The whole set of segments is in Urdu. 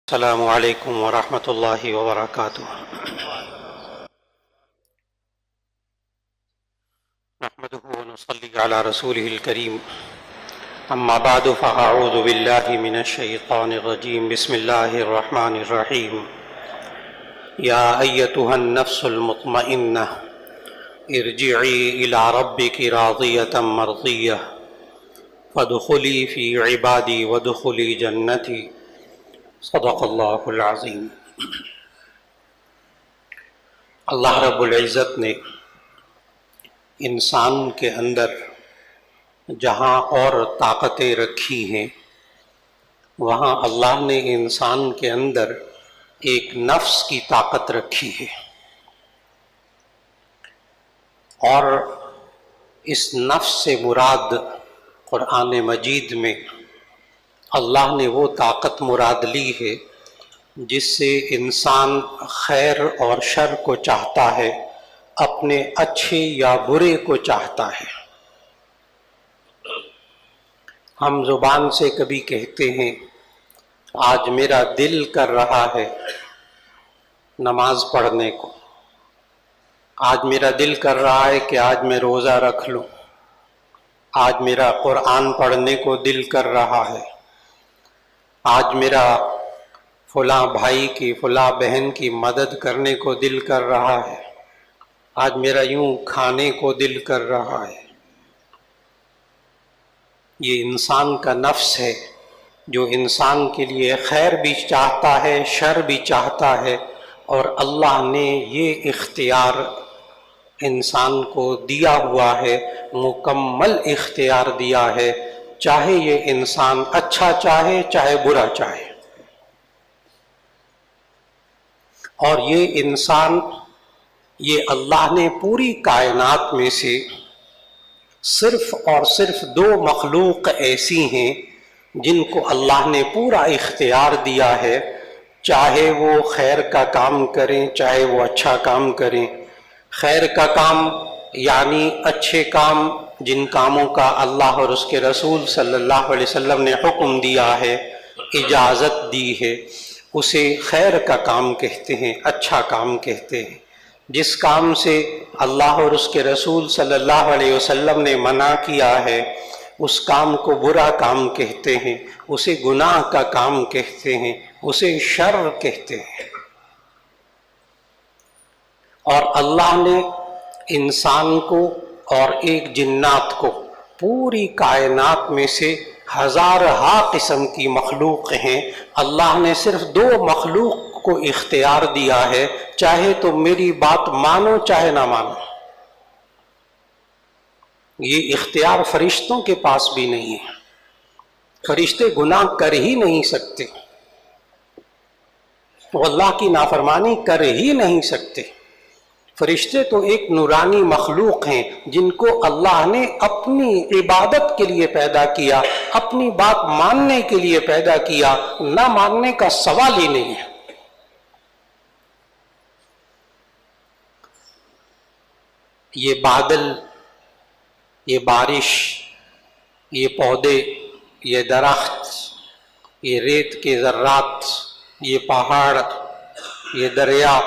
السلام علیکم ورحمۃ اللہ وبرکاتہ۔ نحمده ونصلي على رسوله الكريم، اما بعد فاعوذ باللہ من الشیطان الرجیم، بسم اللہ الرحمن الرحیم۔ یا ایتها النفس المطمئنہ ارجعی الی ربک راضیۃ مرضیہ فادخلی فی عبادی وادخلی جنتی، صدق اللہ العظیم۔ اللہ رب العزت نے انسان کے اندر جہاں اور طاقتیں رکھی ہیں، وہاں اللہ نے انسان کے اندر ایک نفس کی طاقت رکھی ہے، اور اس نفس سے مراد قرآن مجید میں اللہ نے وہ طاقت مراد لی ہے جس سے انسان خیر اور شر کو چاہتا ہے، اپنے اچھے یا برے کو چاہتا ہے۔ ہم زبان سے کبھی کہتے ہیں آج میرا دل کر رہا ہے نماز پڑھنے کو، آج میرا دل کر رہا ہے کہ آج میں روزہ رکھ لوں، آج میرا قرآن پڑھنے کو دل کر رہا ہے، آج میرا فلاں بھائی کی فلاں بہن کی مدد کرنے کو دل کر رہا ہے، آج میرا یوں کھانے کو دل کر رہا ہے۔ یہ انسان کا نفس ہے جو انسان کے لیے خیر بھی چاہتا ہے، شر بھی چاہتا ہے، اور اللہ نے یہ اختیار انسان کو دیا ہوا ہے، مکمل اختیار دیا ہے، چاہے یہ انسان اچھا چاہے چاہے برا چاہے۔ اور یہ انسان، یہ اللہ نے پوری کائنات میں سے صرف اور صرف دو مخلوق ایسی ہیں جن کو اللہ نے پورا اختیار دیا ہے، چاہے وہ خیر کا کام کریں چاہے وہ اچھا کام کریں۔ خیر کا کام یعنی اچھے کام، جن کاموں کا اللہ اور اس کے رسول صلی اللہ علیہ وسلم نے حکم دیا ہے، اجازت دی ہے، اسے خیر کا کام کہتے ہیں، اچھا کام کہتے ہیں۔ جس کام سے اللہ اور اس کے رسول صلی اللہ علیہ وسلم نے منع کیا ہے اس کام کو برا کام کہتے ہیں، اسے گناہ کا کام کہتے ہیں، اسے شر کہتے ہیں۔ اور اللہ نے انسان کو اور ایک جنات کو، پوری کائنات میں سے ہزارہا قسم کی مخلوق ہیں، اللہ نے صرف دو مخلوق کو اختیار دیا ہے، چاہے تو میری بات مانو چاہے نہ مانو۔ یہ اختیار فرشتوں کے پاس بھی نہیں ہے، فرشتے گناہ کر ہی نہیں سکتے، وہ اللہ کی نافرمانی کر ہی نہیں سکتے۔ فرشتے تو ایک نورانی مخلوق ہیں جن کو اللہ نے اپنی عبادت کے لیے پیدا کیا، اپنی بات ماننے کے لیے پیدا کیا، نہ ماننے کا سوال ہی نہیں ہے۔ یہ بادل، یہ بارش، یہ پودے، یہ درخت، یہ ریت کے ذرات، یہ پہاڑ، یہ دریا،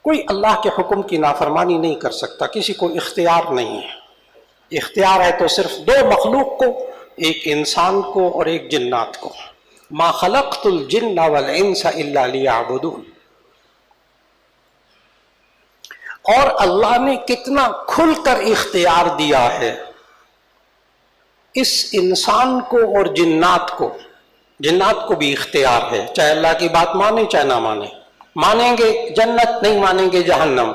کوئی اللہ کے حکم کی نافرمانی نہیں کر سکتا، کسی کو اختیار نہیں ہے۔ اختیار ہے تو صرف دو مخلوق کو، ایک انسان کو اور ایک جنات کو۔ ما خلقت الجن والانس الا لیعبدون۔ اور اللہ نے کتنا کھل کر اختیار دیا ہے اس انسان کو اور جنات کو۔ جنات کو بھی اختیار ہے، چاہے اللہ کی بات مانے چاہے نہ مانے، مانیں گے جنت، نہیں مانیں گے جہنم۔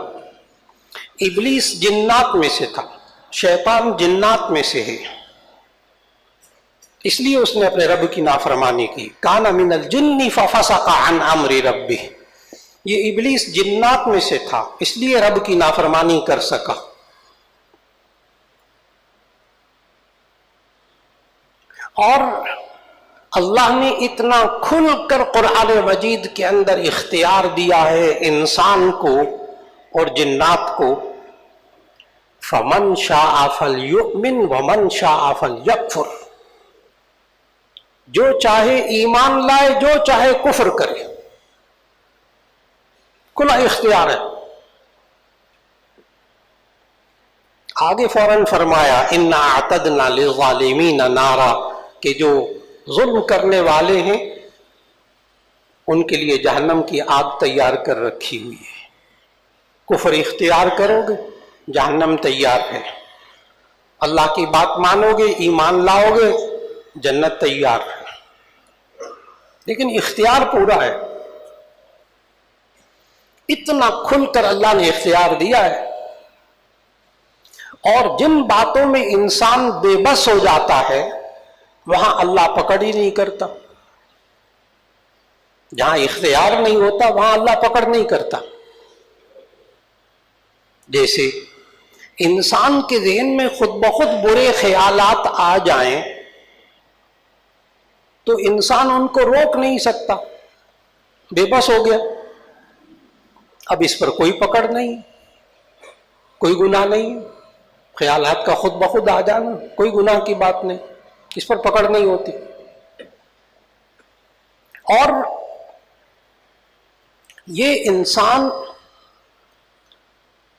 ابلیس جنات میں سے تھا، شیطان جنات میں سے ہے، اس لیے اس نے اپنے رب کی نافرمانی کی۔ کان من الجن ففسق عن امر ربہ، یہ ابلیس جنات میں سے تھا، اس لیے رب کی نافرمانی کر سکا۔ اور اللہ نے اتنا کھل کر قرآن مجید کے اندر اختیار دیا ہے انسان کو اور جنات کو، فَمَنْ شَاءَ فَلْيُؤْمِنْ وَمَنْ شَاءَ فَلْيَكْفُرْ۔ جو چاہے ایمان لائے، جو چاہے کفر کرے، کھلا اختیار ہے۔ آگے فوراً فرمایا انا اعتدنا للظالمین نارا، کہ جو ظلم کرنے والے ہیں ان کے لیے جہنم کی آگ تیار کر رکھی ہوئی ہے۔ کفر اختیار کرو گے جہنم تیار ہے، اللہ کی بات مانو گے، ایمان لاؤ گے، جنت تیار ہے۔ لیکن اختیار پورا ہے، اتنا کھل کر اللہ نے اختیار دیا ہے۔ اور جن باتوں میں انسان بے بس ہو جاتا ہے وہاں اللہ پکڑ ہی نہیں کرتا، جہاں اختیار نہیں ہوتا وہاں اللہ پکڑ نہیں کرتا۔ جیسے انسان کے ذہن میں خود بخود برے خیالات آ جائیں تو انسان ان کو روک نہیں سکتا، بے بس ہو گیا، اب اس پر کوئی پکڑ نہیں، کوئی گناہ نہیں، خیالات کا خود بخود آ جانا کوئی گناہ کی بات نہیں، اس پر پکڑ نہیں ہوتی۔ اور یہ انسان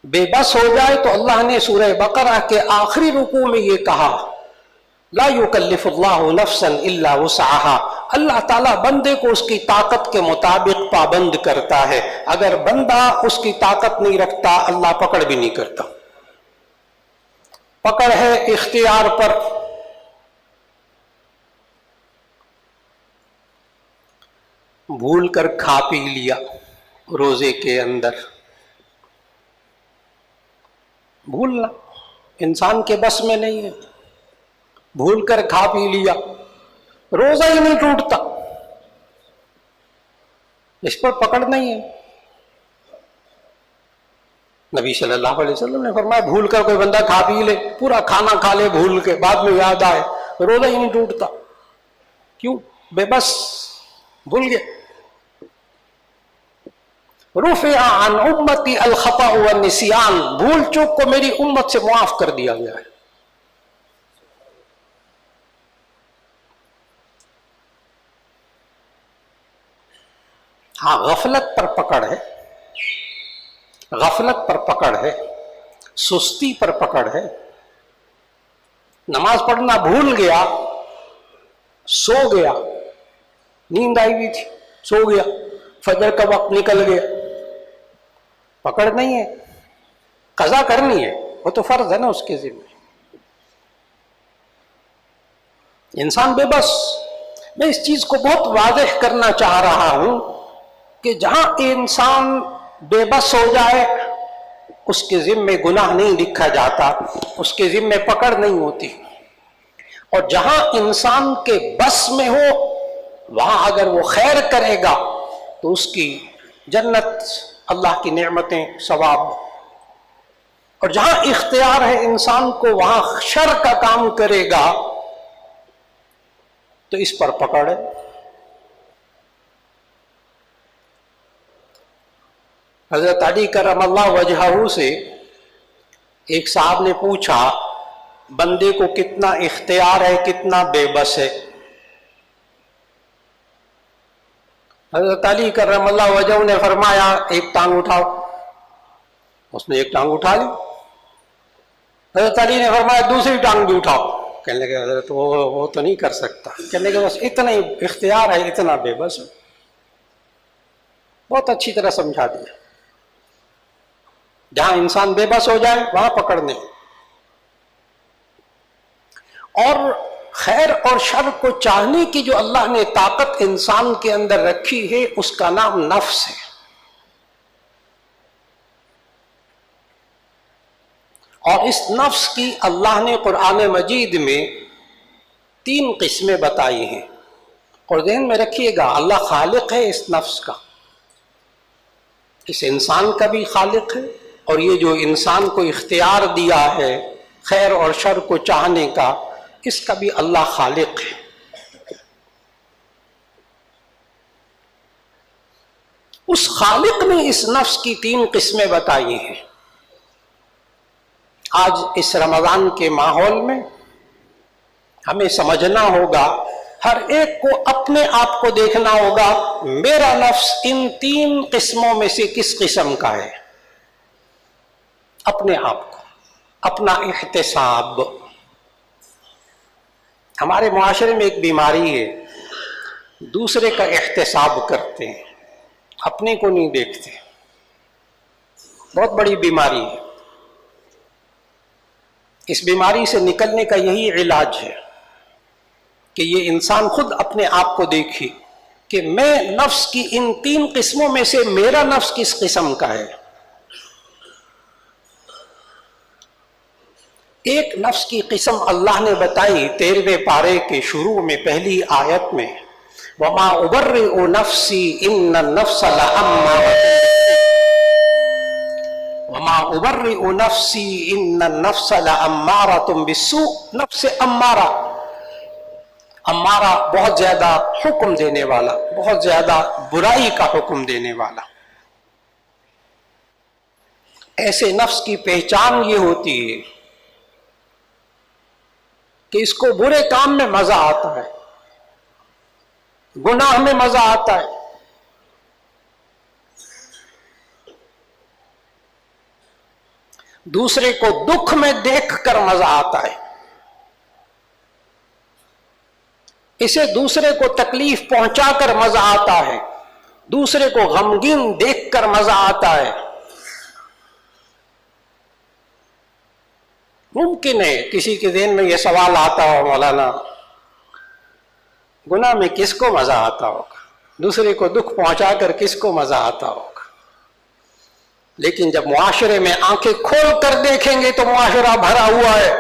بے بس ہو جائے تو اللہ نے سورہ بقرہ کے آخری رکوع میں یہ کہا لا یکلف اللہ نفسا الا وسعها، اللہ تعالیٰ بندے کو اس کی طاقت کے مطابق پابند کرتا ہے، اگر بندہ اس کی طاقت نہیں رکھتا اللہ پکڑ بھی نہیں کرتا۔ پکڑ ہے اختیار پر۔ بھول کر کھا پی لیا روزے کے اندر، بھولنا انسان کے بس میں نہیں ہے، بھول کر کھا پی لیا، روزہ ہی نہیں ٹوٹتا، اس پر پکڑ نہیں ہے۔ نبی صلی اللہ علیہ وسلم نے فرمایا بھول کر کوئی بندہ کھا پی لے، پورا کھانا کھا لے بھول کے، بعد میں یاد آئے، روزہ ہی نہیں ٹوٹتا۔ کیوں؟ بے بس، بھول گئے۔ رفع عن امتی الخطأ والنسیان، بھول چوک کو میری امت سے معاف کر دیا گیا ہے۔ ہاں غفلت پر پکڑ ہے، غفلت پر پکڑ ہے، سستی پر پکڑ ہے۔ نماز پڑھنا بھول گیا، سو گیا، نیند آئی ہوئی تھی سو گیا، فجر کا وقت نکل گیا، پکڑ نہیں ہے، قضا کرنی ہے، وہ تو فرض ہے نا اس کے ذمہ۔ انسان بے بس۔ میں اس چیز کو بہت واضح کرنا چاہ رہا ہوں کہ جہاں انسان بے بس ہو جائے اس کے ذمے گناہ نہیں لکھا جاتا، اس کے ذمے پکڑ نہیں ہوتی، اور جہاں انسان کے بس میں ہو وہاں اگر وہ خیر کرے گا تو اس کی جنت، اللہ کی نعمتیں، ثواب، اور جہاں اختیار ہے انسان کو وہاں شر کا کام کرے گا تو اس پر پکڑ ہے۔ حضرت علی کرم اللہ وجہہ سے ایک صاحب نے پوچھا بندے کو کتنا اختیار ہے، کتنا بے بس ہے؟ حضرت علی کرم اللہ وجہہ نے فرمایا ایک ٹانگ اٹھاؤ، اس نے ایک ٹانگ اٹھا لی۔ حضرت علی نے فرمایا دوسری ٹانگ بھی اٹھاؤ، کہنے لگے حضرت وہ تو نہیں کر سکتا، کہنے لگے بس اتنا ہی اختیار ہے، اتنا بے بس ہے۔ بہت اچھی طرح سمجھا دیا، جہاں انسان بے بس ہو جائے وہاں پکڑنے۔ اور خیر اور شر کو چاہنے کی جو اللہ نے طاقت انسان کے اندر رکھی ہے اس کا نام نفس ہے۔ اور اس نفس کی اللہ نے قرآن مجید میں 3 قسمیں بتائی ہیں، اور ذہن میں رکھیے گا اللہ خالق ہے اس نفس کا، اس انسان کا بھی خالق ہے، اور یہ جو انسان کو اختیار دیا ہے خیر اور شر کو چاہنے کا، اس کا بھی اللہ خالق ہے۔ اس خالق نے اس نفس کی 3 قسمیں بتائی ہیں۔ آج اس رمضان کے ماحول میں ہمیں سمجھنا ہوگا ہر ایک کو اپنے آپ کو دیکھنا ہوگا میرا نفس ان 3 قسموں میں سے کس قسم کا ہے. اپنے آپ کو، اپنا احتساب. ہمارے معاشرے میں ایک بیماری ہے، دوسرے کا احتساب کرتے ہیں، اپنے کو نہیں دیکھتے. بہت بڑی بیماری ہے. اس بیماری سے نکلنے کا یہی علاج ہے کہ یہ انسان خود اپنے آپ کو دیکھے کہ میں نفس کی ان 3 قسموں میں سے میرا نفس کس قسم کا ہے. ایک نفس کی قسم اللہ نے بتائی 13ویں پارے کے شروع میں پہلی آیت میں، وَمَا أُبَرِّئُ نَفْسِي إِنَّ النَّفْسَ لَأَمَّارَةٌ وَمَا أُبَرِّئُ نَفْسِي إِنَّ النَّفْسَ لَأَمَّارَةٌ بِالسُّوءِ. نفس امارہ، امارہ بہت زیادہ حکم دینے والا، بہت زیادہ برائی کا حکم دینے والا. ایسے نفس کی پہچان یہ ہوتی ہے کہ اس کو برے کام میں مزہ آتا ہے، گناہ میں مزہ آتا ہے. دوسرے کو دکھ میں دیکھ کر مزہ آتا ہے. اسے دوسرے کو تکلیف پہنچا کر مزہ آتا ہے، دوسرے کو غمگین دیکھ کر مزہ آتا ہے. ممکن ہے کسی کے ذہن میں یہ سوال آتا ہو، مولانا گناہ میں کس کو مزہ آتا ہوگا، دوسرے کو دکھ پہنچا کر کس کو مزہ آتا ہوگا. لیکن جب معاشرے میں آنکھیں کھول کر دیکھیں گے تو معاشرہ بھرا ہوا ہے.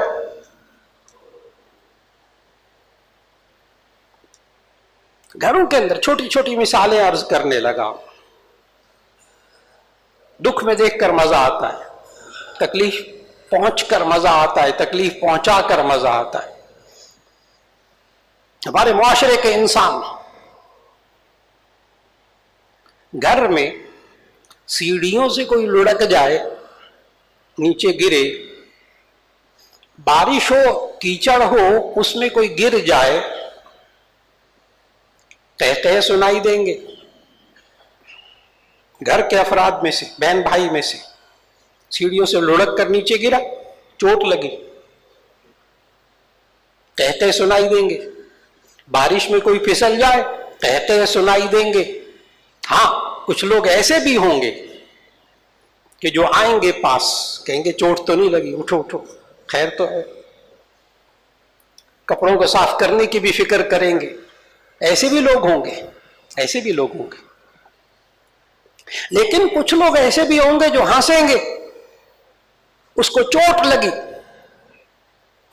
گھروں کے اندر چھوٹی چھوٹی مثالیں عرض کرنے لگا. دکھ میں دیکھ کر مزہ آتا ہے، تکلیف پہنچ کر مزہ آتا ہے، تکلیف پہنچا کر مزہ آتا ہے. ہمارے معاشرے کے انسان گھر میں سیڑھیوں سے کوئی لڑک جائے، نیچے گرے، بارش ہو، کیچڑ ہو، اس میں کوئی گر جائے، قہقہے سنائی دیں گے. گھر کے افراد میں سے، بہن بھائی میں سے سیڑھیوں سے لڑک کر نیچے گرا، چوٹ لگی، قہقہے سنائی دیں گے. بارش میں کوئی پھسل جائے، قہقہے سنائی دیں گے. ہاں کچھ لوگ ایسے بھی ہوں گے کہ جو آئیں گے پاس، کہیں گے چوٹ تو نہیں لگی، اٹھو اٹھو، خیر تو ہے. کپڑوں کو صاف کرنے کی بھی فکر کریں گے. ایسے بھی لوگ ہوں گے، ایسے بھی لوگ ہوں گے. لیکن کچھ لوگ ایسے بھی ہوں گے جو ہنسیں گے، اس کو چوٹ لگی،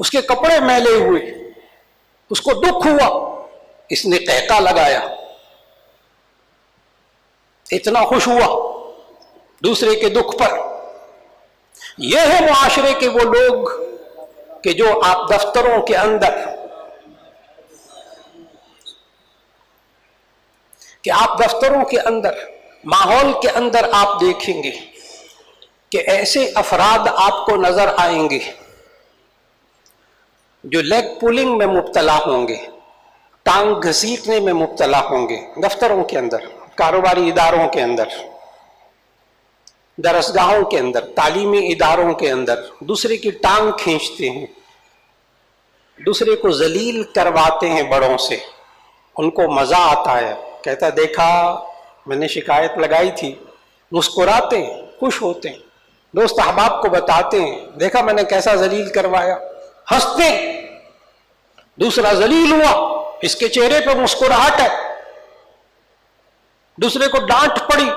اس کے کپڑے میلے ہوئے، اس کو دکھ ہوا، اس نے قہقہ لگایا، اتنا خوش ہوا دوسرے کے دکھ پر. یہ ہے معاشرے کے وہ لوگ کہ جو آپ دفتروں کے اندر، کہ آپ دفتروں کے اندر، ماحول کے اندر آپ دیکھیں گے کہ ایسے افراد آپ کو نظر آئیں گے جو لیگ پولنگ میں مبتلا ہوں گے، ٹانگ گھسیٹنے میں مبتلا ہوں گے. دفتروں کے اندر، کاروباری اداروں کے اندر، درسگاہوں کے اندر، تعلیمی اداروں کے اندر دوسرے کی ٹانگ کھینچتے ہیں، دوسرے کو ذلیل کرواتے ہیں بڑوں سے. ان کو مزہ آتا ہے، کہتا دیکھا میں نے شکایت لگائی تھی. مسکراتے ہیں، خوش ہوتے ہیں، دوست احباب کو بتاتے ہیں دیکھا میں نے کیسا ذلیل کروایا، ہنستے ہیں. دوسرا ذلیل ہوا، اس کے چہرے پہ مسکراہٹ ہے. دوسرے کو ڈانٹ پڑی،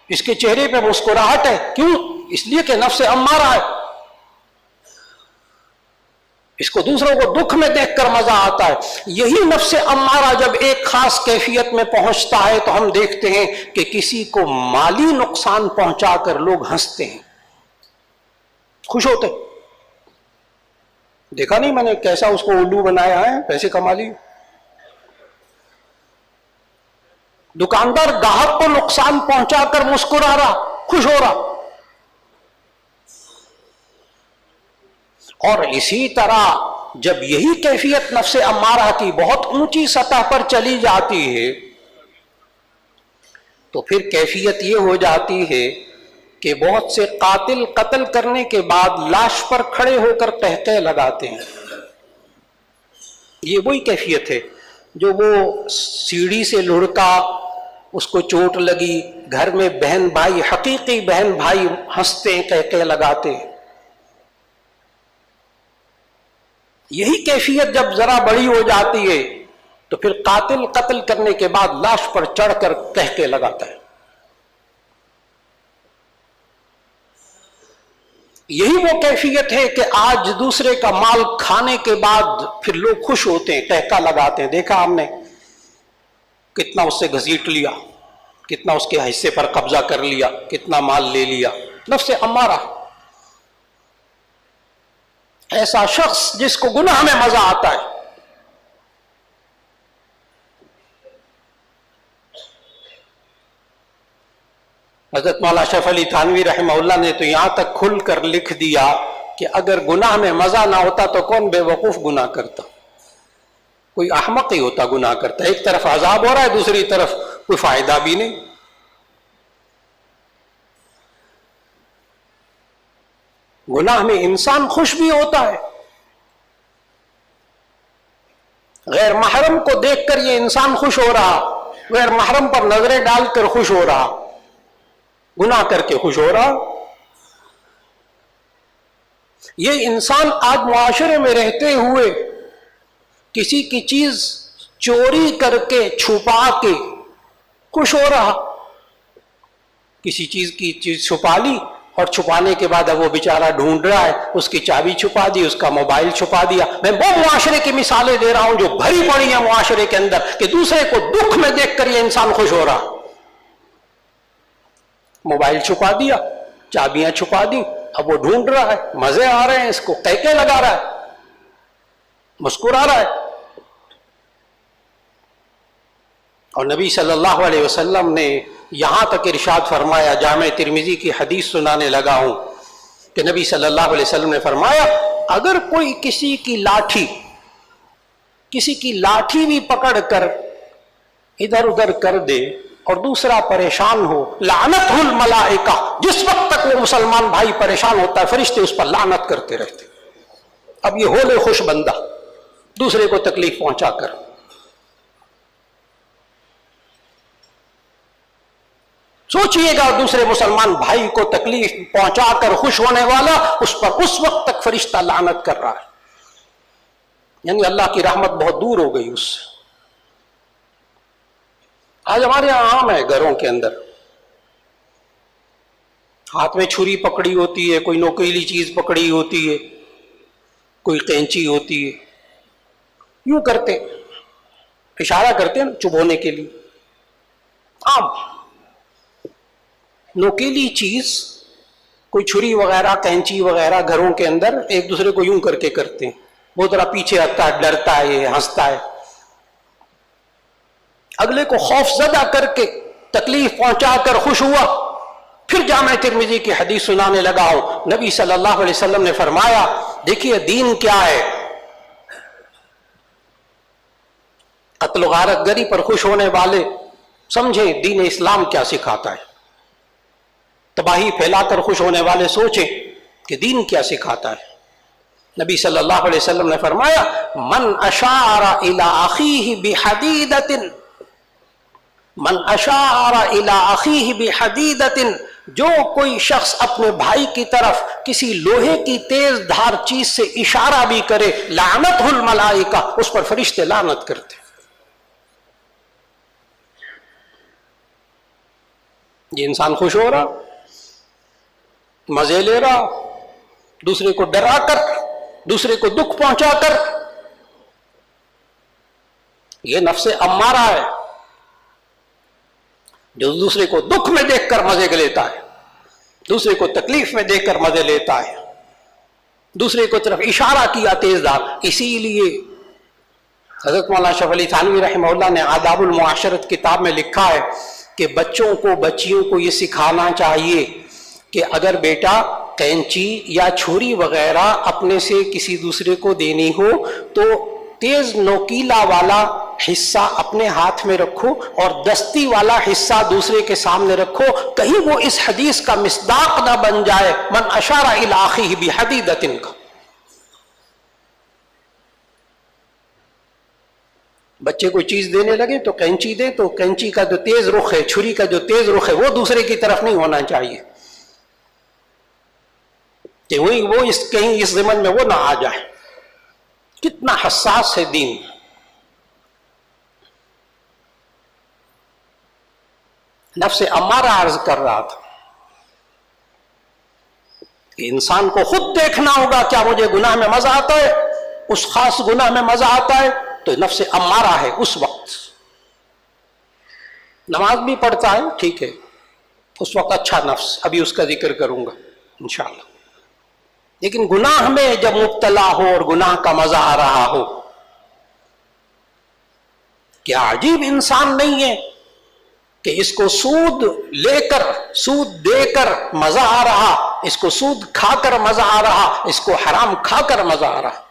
اس کے چہرے پہ مسکراہٹ ہے. کیوں؟ اس لیے کہ نفس امارہ ہے. اس کو دوسروں کو دکھ میں دیکھ کر مزہ آتا ہے. یہی نفس امارہ جب ایک خاص کیفیت میں پہنچتا ہے تو ہم دیکھتے ہیں کہ کسی کو مالی نقصان پہنچا کر لوگ ہنستے ہیں، خوش ہوتے ہیں. دیکھا نہیں میں نے کیسا اس کو الو بنایا ہے، پیسے کما لی. دکاندار گاہک کو نقصان پہنچا کر مسکرا رہا، خوش ہو رہا. اور اسی طرح جب یہی کیفیت نفس امارہ کی بہت اونچی سطح پر چلی جاتی ہے تو پھر کیفیت یہ ہو جاتی ہے کہ بہت سے قاتل قتل کرنے کے بعد لاش پر کھڑے ہو کر قہقہ لگاتے ہیں. یہ وہی کیفیت ہے جو وہ سیڑھی سے لڑکا، اس کو چوٹ لگی، گھر میں بہن بھائی، حقیقی بہن بھائی ہنستے ہیں، قہقہ لگاتے ہیں. یہی کیفیت جب ذرا بڑی ہو جاتی ہے تو پھر قاتل قتل کرنے کے بعد لاش پر چڑھ کر قہقہ لگاتا ہے. یہی وہ کیفیت ہے کہ آج دوسرے کا مال کھانے کے بعد پھر لوگ خوش ہوتے ہیں، قہقہ لگاتے ہیں. دیکھا ہم نے کتنا اس سے گھسیٹ لیا، کتنا اس کے حصے پر قبضہ کر لیا، کتنا مال لے لیا. نفس امارہ، ایسا شخص جس کو گناہ میں مزہ آتا ہے. حضرت مولانا اشرف علی تھانوی رحمہ اللہ نے تو یہاں تک کھل کر لکھ دیا کہ اگر گناہ میں مزہ نہ ہوتا تو کون بے وقوف گناہ کرتا؟ کوئی احمق ہی ہوتا گناہ کرتا. ایک طرف عذاب ہو رہا ہے، دوسری طرف کوئی فائدہ بھی نہیں. گناہ میں انسان خوش بھی ہوتا ہے، غیر محرم کو دیکھ کر یہ انسان خوش ہو رہا، غیر محرم پر نظریں ڈال کر خوش ہو رہا، گناہ کر کے خوش ہو رہا. یہ انسان آج معاشرے میں رہتے ہوئے کسی کی چیز چوری کر کے چھپا کے خوش ہو رہا. کسی چیز کی چیز چھپا لی اور چھپانے کے بعد اب وہ بیچارہ ڈھونڈ رہا ہے، اس کی چابی چھپا دی، اس کا موبائل چھپا دیا. میں وہ معاشرے کی مثالیں دے رہا ہوں جو بھری پڑی ہیں معاشرے کے اندر کہ دوسرے کو دکھ میں دیکھ کر یہ انسان خوش ہو رہا. موبائل چھپا دیا، چابیاں چھپا دی، اب وہ ڈھونڈ رہا ہے، مزے آ رہے ہیں، اس کو قہقہ لگا رہا ہے، مسکرا رہا ہے. اور نبی صلی اللہ علیہ وسلم نے یہاں تک ارشاد فرمایا، جامع ترمذی کی حدیث سنانے لگا ہوں کہ نبی صلی اللہ علیہ وسلم نے فرمایا اگر کوئی کسی کی لاٹھی بھی پکڑ کر ادھر ادھر کر دے اور دوسرا پریشان ہو، لعنتہ الملائکہ، جس وقت تک وہ مسلمان بھائی پریشان ہوتا ہے فرشتے اس پر لعنت کرتے رہتے. اب یہ ہولے خوش بندہ دوسرے کو تکلیف پہنچا کر. سوچئے گا دوسرے مسلمان بھائی کو تکلیف پہنچا کر خوش ہونے والا، اس پر اس وقت تک فرشتہ لعنت کر رہا ہے. یعنی اللہ کی رحمت بہت دور ہو گئی اس سے. آج ہمارے یہاں عام ہے گھروں کے اندر، ہاتھ میں چھری پکڑی ہوتی ہے، کوئی نوکیلی چیز پکڑی ہوتی ہے، کوئی قینچی ہوتی ہے، یوں کرتے اشارہ کرتے ہیں چپ ہونے کے لیے. عام نوکیلی چیز، کوئی چھری وغیرہ، قینچی وغیرہ گھروں کے اندر ایک دوسرے کو یوں کر کے کرتے ہیں. وہ ذرا پیچھے ہٹتا ہے، ڈرتا ہے، ہنستا ہے، اگلے کو خوف زدہ کر کے تکلیف پہنچا کر خوش ہوا. پھر جامع ترمذی کی حدیث سنانے لگا ہوں، نبی صلی اللہ علیہ وسلم نے فرمایا دیکھیے دین کیا ہے. قتل و غارت گری پر خوش ہونے والے سمجھیں دین اسلام کیا سکھاتا ہے. تباہی پھیلا کر خوش ہونے والے سوچیں کہ دین کیا سکھاتا ہے. نبی صلی اللہ علیہ وسلم نے فرمایا من اشار الی اخیہ بحدیدۃ، من اشار الی اخیہ بحدیدۃ، جو کوئی شخص اپنے بھائی کی طرف کسی لوہے کی تیز دھار چیز سے اشارہ بھی کرے، لعنتہ الملائکہ، اس پر فرشتے لعنت کرتے. یہ انسان خوش ہو رہا، مزے لے رہا، دوسرے کو ڈرا کر، دوسرے کو دکھ پہنچا کر. یہ نفس امارہ ہے جو دوسرے کو دکھ میں دیکھ کر مزے لیتا ہے، دوسرے کو تکلیف میں دیکھ کر مزے لیتا ہے، دوسرے کو طرف اشارہ کیا تیز دھار. اسی لیے حضرت مولانا اشرف علی تھانوی رحمہ اللہ نے آداب المعاشرت کتاب میں لکھا ہے کہ بچوں کو، بچیوں کو یہ سکھانا چاہیے کہ اگر بیٹا کینچی یا چھری وغیرہ اپنے سے کسی دوسرے کو دینی ہو تو تیز نوکیلا والا حصہ اپنے ہاتھ میں رکھو اور دستی والا حصہ دوسرے کے سامنے رکھو، کہیں وہ اس حدیث کا مصداق نہ بن جائے من اشار الی اخیہ بحدیدۃ کا۔ بچے کوئی چیز دینے لگے تو کینچی دے تو کینچی کا جو تیز رخ ہے، چھری کا جو تیز رخ ہے وہ دوسرے کی طرف نہیں ہونا چاہیے کہ وہ کہیں اس ضمن میں وہ نہ آ جائے۔ کتنا حساس ہے دین۔ نفس امارہ عرض کر رہا تھا کہ انسان کو خود دیکھنا ہوگا کیا مجھے گناہ میں مزہ آتا ہے، اس خاص گناہ میں مزہ آتا ہے تو نفس امارہ ہے اس وقت۔ نماز بھی پڑھتا ہے ٹھیک ہے، اس وقت اچھا نفس، ابھی اس کا ذکر کروں گا انشاءاللہ، لیکن گناہ میں جب مبتلا ہو اور گناہ کا مزہ آ رہا ہو، کیا عجیب انسان نہیں ہے کہ اس کو سود دے کر مزہ آ رہا، اس کو سود کھا کر مزہ آ رہا، اس کو حرام کھا کر مزہ آ رہا،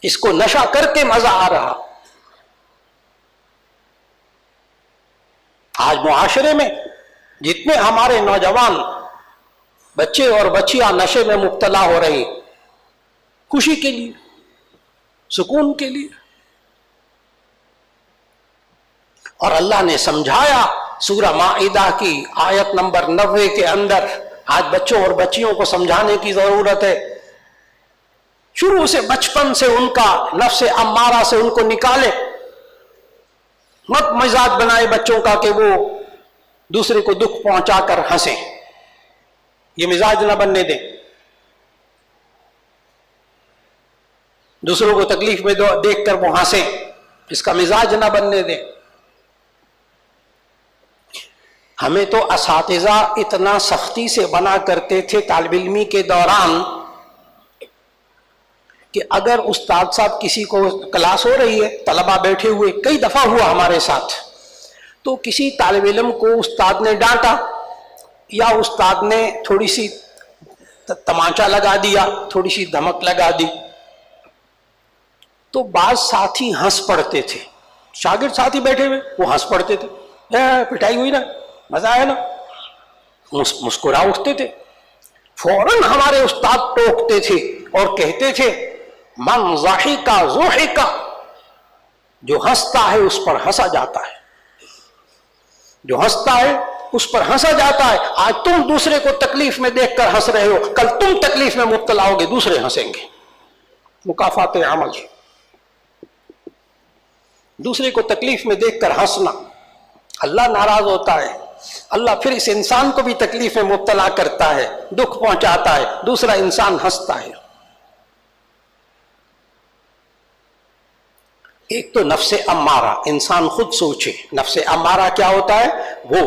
اس کو نشہ کر کے مزہ آ رہا۔ آج معاشرے میں جتنے ہمارے نوجوان بچے اور بچیاں نشے میں مبتلا ہو رہی، خوشی کے لیے، سکون کے لیے، اور اللہ نے سمجھایا سورہ مائدہ کی آیت نمبر 90 کے اندر۔ آج بچوں اور بچیوں کو سمجھانے کی ضرورت ہے، شروع سے بچپن سے ان کا نفس امارہ سے ان کو نکالے، مت مزاج بنائے بچوں کا کہ وہ دوسرے کو دکھ پہنچا کر ہنسیں، یہ مزاج نہ بننے دیں، دوسروں کو تکلیف میں دیکھ کر وہ ہنسیں، اس کا مزاج نہ بننے دیں۔ ہمیں تو اساتذہ اتنا سختی سے بنا کرتے تھے طالب علمی کے دوران کہ اگر استاد صاحب کسی کو کلاس ہو رہی ہے، طلبہ بیٹھے ہوئے، کئی دفعہ ہوا ہمارے ساتھ، تو کسی طالب علم کو استاد نے ڈانٹا یا استاد نے تھوڑی سی تمانچہ لگا دیا، تھوڑی سی دھمک لگا دی، تو بعض ساتھی ہنس پڑتے تھے، شاگرد ساتھی بیٹھے ہوئے وہ ہنس پڑتے تھے، پٹائی ہوئی نا، مزہ آیا نا، مسکرا اٹھتے تھے۔ فوراً ہمارے استاد ٹوکتے تھے اور کہتے تھے من ضحک ضحک، جو ہنستا ہے اس پر ہنسا جاتا ہے، جو ہنستا ہے اس پر ہنسا جاتا ہے۔ آج تم دوسرے کو تکلیف میں دیکھ کر ہنس رہے ہو، کل تم تکلیف میں مبتلا ہوگے، دوسرے ہنسیں گے۔ مکافات عمل، دوسرے کو تکلیف میں دیکھ کر ہنسنا، اللہ ناراض ہوتا ہے، اللہ پھر اس انسان کو بھی تکلیف میں مبتلا کرتا ہے، دکھ پہنچاتا ہے، دوسرا انسان ہنستا ہے۔ ایک تو نفس امارہ، انسان خود سوچے نفس امارہ کیا ہوتا ہے، وہ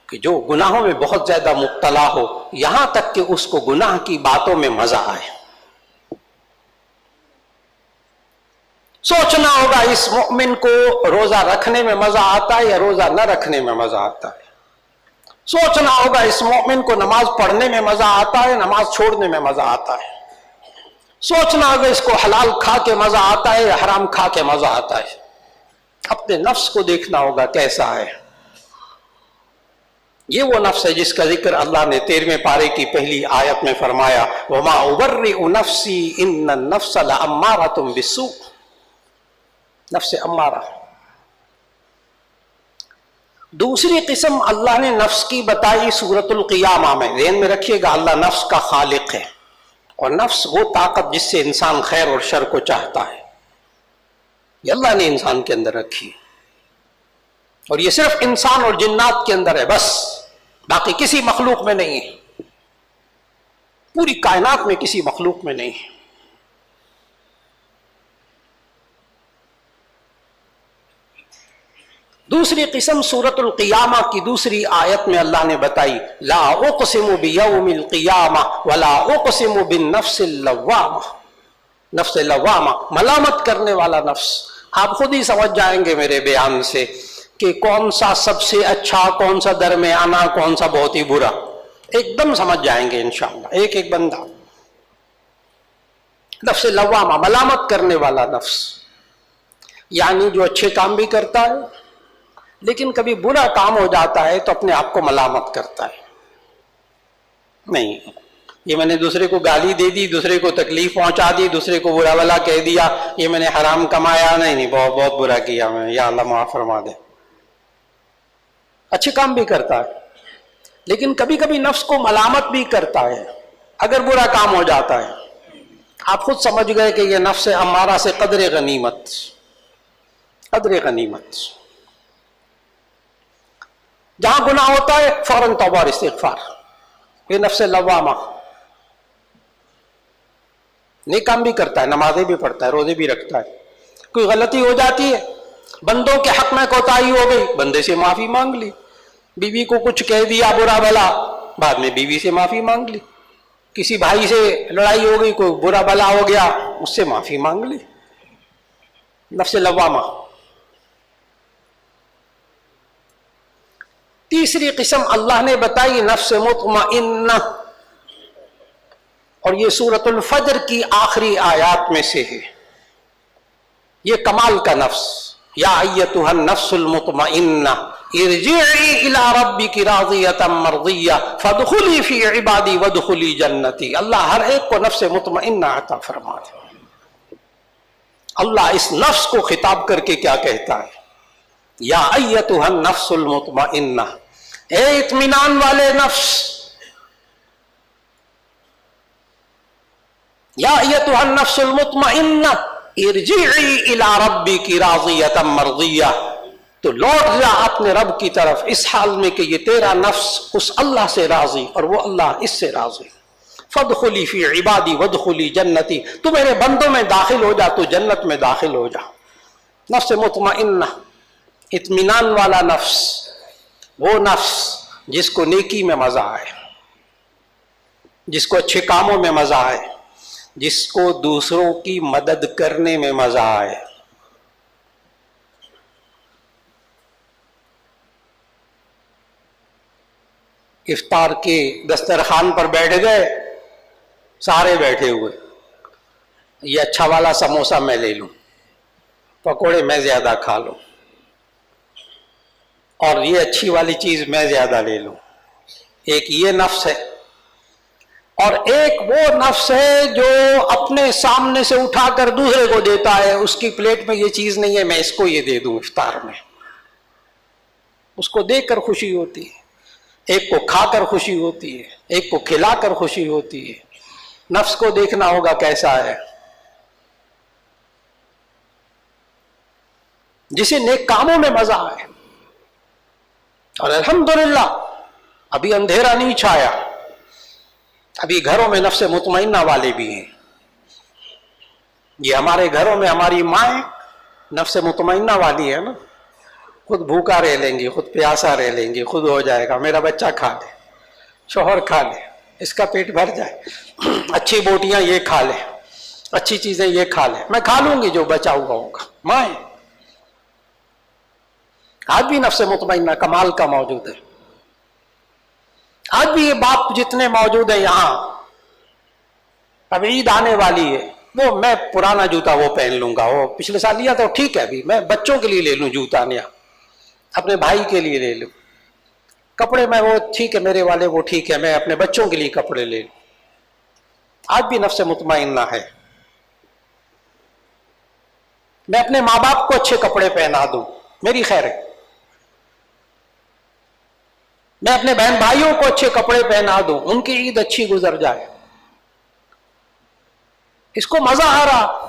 کہ جو گناہوں میں بہت زیادہ مبتلا ہو، یہاں تک کہ اس کو گناہ کی باتوں میں مزہ آئے۔ سوچنا ہوگا اس مومن کو روزہ رکھنے میں مزہ آتا ہے یا روزہ نہ رکھنے میں مزہ آتا ہے، سوچنا ہوگا اس مومن کو نماز پڑھنے میں مزہ آتا ہے، نماز چھوڑنے میں مزہ آتا ہے، سوچنا ہوگا اس کو حلال کھا کے مزہ آتا ہے یا حرام کھا کے مزہ آتا ہے۔ اپنے نفس کو دیکھنا ہوگا کیسا ہے۔ یہ وہ نفس ہے جس کا ذکر اللہ نے 13ویں پارے کی پہلی آیت میں فرمایا وَمَا أُبَرِّئُ نَفْسِي إِنَّ النَّفْسَ لَأَمَّارَةٌ بِالسُّوءِ، نفس امارہ۔ دوسری قسم اللہ نے نفس کی بتائی سورۃ القیامہ میں، ذہن میں رکھیے گا اللہ نفس کا خالق ہے، اور نفس وہ طاقت جس سے انسان خیر اور شر کو چاہتا ہے، یہ اللہ نے انسان کے اندر رکھی، اور یہ صرف انسان اور جنات کے اندر ہے بس، باقی کسی مخلوق میں نہیں ہے، پوری کائنات میں کسی مخلوق میں نہیں ہے۔ دوسری قسم سورۃ القیامہ کی دوسری آیت میں اللہ نے بتائی لا اقسم بیوم القیامہ ولا اقسم بالنفس اللوامہ، نفس لوامہ، ملامت کرنے والا نفس۔ آپ خود ہی سمجھ جائیں گے میرے بیان سے کہ کون سا سب سے اچھا، کون سا درمیانہ، کون سا بہت ہی برا۔ ایک دم سمجھ جائیں گے انشاءاللہ. ایک ایک بندہ نفس لوامہ، ملامت کرنے والا نفس، یعنی جو اچھے کام بھی کرتا ہے لیکن کبھی برا کام ہو جاتا ہے تو اپنے آپ کو ملامت کرتا ہے. نہیں، یہ میں نے دوسرے کو گالی دے دی، دوسرے کو تکلیف پہنچا دی، دوسرے کو برا بھلا کہہ دیا، یہ میں نے حرام کمایا، نہیں بہت بہت برا کیا میں، یا اللہ معاف فرما دے. اچھے کام بھی کرتا ہے لیکن کبھی کبھی نفس کو ملامت بھی کرتا ہے اگر برا کام ہو جاتا ہے. آپ خود سمجھ گئے کہ یہ نفس امارہ سے قدر غنیمت، قدر غنیمت. جہاں گناہ ہوتا ہے فوراً توبہ اور استغفار. یہ نفس لوامہ نیک کام بھی کرتا ہے، نمازیں بھی پڑھتا ہے، روزے بھی رکھتا ہے. کوئی غلطی ہو جاتی ہے، بندوں کے حق میں کوتاہی ہو گئی، بندے سے معافی مانگ لی. بیوی کو کچھ کہہ دیا برا بھلا، بعد میں بیوی سے معافی مانگ لی. کسی بھائی سے لڑائی ہو گئی، کوئی برا بھلا ہو گیا، اس سے معافی مانگ لی. نفس لوامہ. تیسری قسم اللہ نے بتائی نفس مطمئنہ، اور یہ سورۃ الفجر کی آخری آیات میں سے ہے. یہ کمال کا نفس، یا ایتھا النفس المطمئنہ ارجعی الی ربک راضیۃ مرضیہ فادخلی فی عبادی وادخلی جنتی. اللہ ہر ایک کو نفس مطمئنہ عطا فرما دے. اللہ اس نفس کو خطاب کر کے کیا کہتا ہے؟ یا ایتھا النفس المطمئنہ، اے اطمینان والے نفس، یا ایتھا النفس المطمئنہ ارجعی الی ربک راضیۃ مرضیہ. تو لوٹ جا اپنے رب کی طرف اس حال میں کہ یہ تیرا نفس اس اللہ سے راضی اور وہ اللہ اس سے راضی. فادخلی فی عبادی وادخلی جنتی، تو میرے بندوں میں داخل ہو جا، تو جنت میں داخل ہو جا. نفس مطمئنہ، اطمینان والا نفس، وہ نفس جس کو نیکی میں مزہ آئے، جس کو اچھے کاموں میں مزہ آئے، جس کو دوسروں کی مدد کرنے میں مزہ آئے. افطار کے دسترخوان پر بیٹھ گئے، سارے بیٹھے ہوئے، یہ اچھا والا سموسہ میں لے لوں، پکوڑے میں زیادہ کھا لوں، اور یہ اچھی والی چیز میں زیادہ لے لوں. ایک یہ نفس ہے، اور ایک وہ نفس ہے جو اپنے سامنے سے اٹھا کر دوسرے کو دیتا ہے. اس کی پلیٹ میں یہ چیز نہیں ہے، میں اس کو یہ دے دوں افطار میں. اس کو دیکھ کر خوشی ہوتی ہے، ایک کو کھا کر خوشی ہوتی ہے، ایک کو کھلا کر خوشی ہوتی ہے. نفس کو دیکھنا ہوگا کیسا ہے. جسے نیک کاموں میں مزہ آئے، اور الحمدللہ ابھی اندھیرا نہیں چھایا، ابھی گھروں میں نفس مطمئنہ والے بھی ہیں. یہ ہمارے گھروں میں ہماری مائیں نفس مطمئنہ والی ہے نا، خود بھوکا رہ لیں گی، خود پیاسا رہ لیں گی، خود ہو جائے گا، میرا بچہ کھا لے، شوہر کھا لے، اس کا پیٹ بھر جائے، اچھی بوٹیاں یہ کھا لے، اچھی چیزیں یہ کھا لے، میں کھا لوں گی جو بچا ہوا ہوگا. مائیں آج بھی نفس مطمئنہ کمال کا موجود ہے. آج بھی یہ باپ جتنے موجود ہیں یہاں، اب عید آنے والی ہے، وہ میں پرانا جوتا وہ پہن لوں گا، وہ پچھلے سال لیا تو ٹھیک ہے، ابھی میں بچوں کے لیے لے لوں جوتا نیا، اپنے بھائی کے لیے لے لوں کپڑے، میں وہ ٹھیک ہے میرے والے وہ ٹھیک ہے، میں اپنے بچوں کے لیے کپڑے لے لوں. آج بھی نفس مطمئنہ ہے. میں اپنے ماں باپ کو اچھے کپڑے پہنا دوں، میری خیر ہے. میں اپنے بہن بھائیوں کو اچھے کپڑے پہنا دوں، ان کی عید اچھی گزر جائے. اس کو مزہ آ رہا،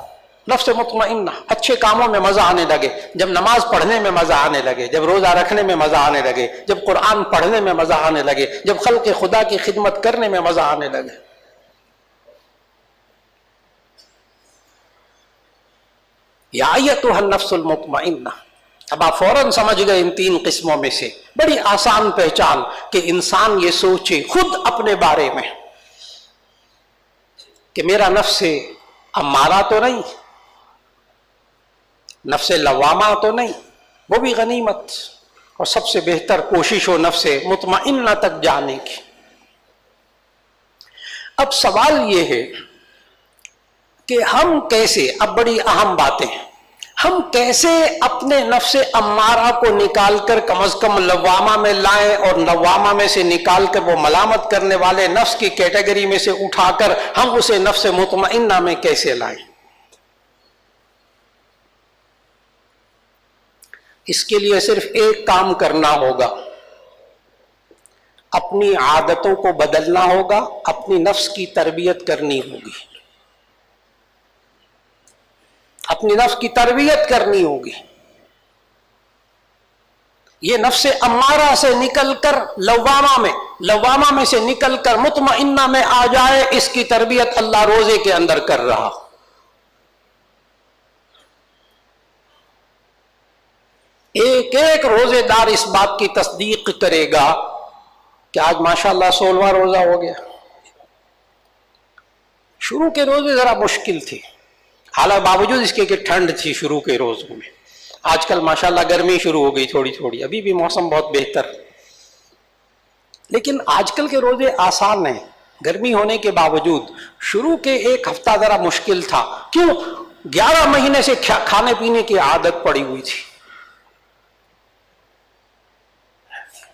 نفس مطمئنہ، اچھے کاموں میں مزہ آنے لگے، جب نماز پڑھنے میں مزہ آنے لگے، جب روزہ رکھنے میں مزہ آنے لگے، جب قرآن پڑھنے میں مزہ آنے لگے، جب خلق خدا کی خدمت کرنے میں مزہ آنے لگے. یا ایتھا النفس المطمئنہ. اب آپ فوراً سمجھ گئے ان تین قسموں میں سے. بڑی آسان پہچان کہ انسان یہ سوچے خود اپنے بارے میں کہ میرا نفس امارہ تو نہیں، نفس لوامہ تو نہیں، وہ بھی غنیمت، اور سب سے بہتر کوشش ہو نفس مطمئنہ تک جانے کی. اب سوال یہ ہے کہ ہم کیسے، اب بڑی اہم باتیں، ہم کیسے اپنے نفس امارہ کو نکال کر کم از کم لوامہ میں لائیں، اور لوامہ میں سے نکال کر وہ ملامت کرنے والے نفس کی کیٹیگری میں سے اٹھا کر ہم اسے نفس مطمئنہ میں کیسے لائیں؟ اس کے لیے صرف ایک کام کرنا ہوگا، اپنی عادتوں کو بدلنا ہوگا، اپنی نفس کی تربیت کرنی ہوگی، اپنی نفس کی تربیت کرنی ہوگی۔ یہ نفس امارہ سے نکل کر لوامہ میں سے نکل کر مطمئنہ میں آ جائے، اس کی تربیت اللہ روزے کے اندر کر رہا۔ ایک ایک روزے دار اس بات کی تصدیق کرے گا کہ آج ماشاءاللہ 16واں روزہ ہو گیا۔ شروع کے روزے ذرا مشکل تھے، حالانکہ باوجود اس کے کہ ٹھنڈ تھی شروع کے روزوں میں۔ آج کل ماشاءاللہ گرمی شروع ہو گئی تھوڑی تھوڑی، ابھی بھی موسم بہت بہتر، لیکن آج کل کے روزے آسان ہیں گرمی ہونے کے باوجود۔ شروع کے ایک ہفتہ ذرا مشکل تھا، کیوں؟ 11 مہینے سے کھانے پینے کی عادت پڑی ہوئی تھی،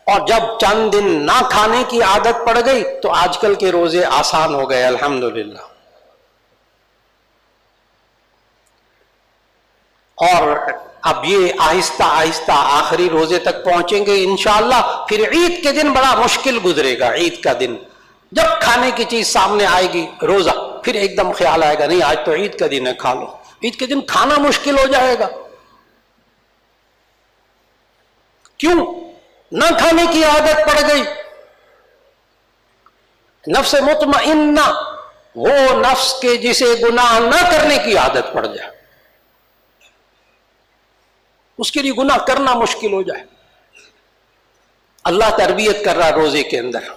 اور جب چند دن نہ کھانے کی عادت پڑ گئی تو آج کل کے روزے آسان ہو گئے الحمدللہ۔ اور اب یہ آہستہ آہستہ آخری روزے تک پہنچیں گے انشاءاللہ۔ پھر عید کے دن بڑا مشکل گزرے گا، عید کا دن جب کھانے کی چیز سامنے آئے گی روزہ، پھر ایک دم خیال آئے گا نہیں آج تو عید کا دن ہے کھا لو۔ عید کے دن کھانا مشکل ہو جائے گا، کیوں؟ نہ کھانے کی عادت پڑ گئی۔ نفس مطمئنہ وہ نفس کے جسے گناہ نہ کرنے کی عادت پڑ جائے، اس کے لیے گناہ کرنا مشکل ہو جائے۔ اللہ تربیت کر رہا روزے کے اندر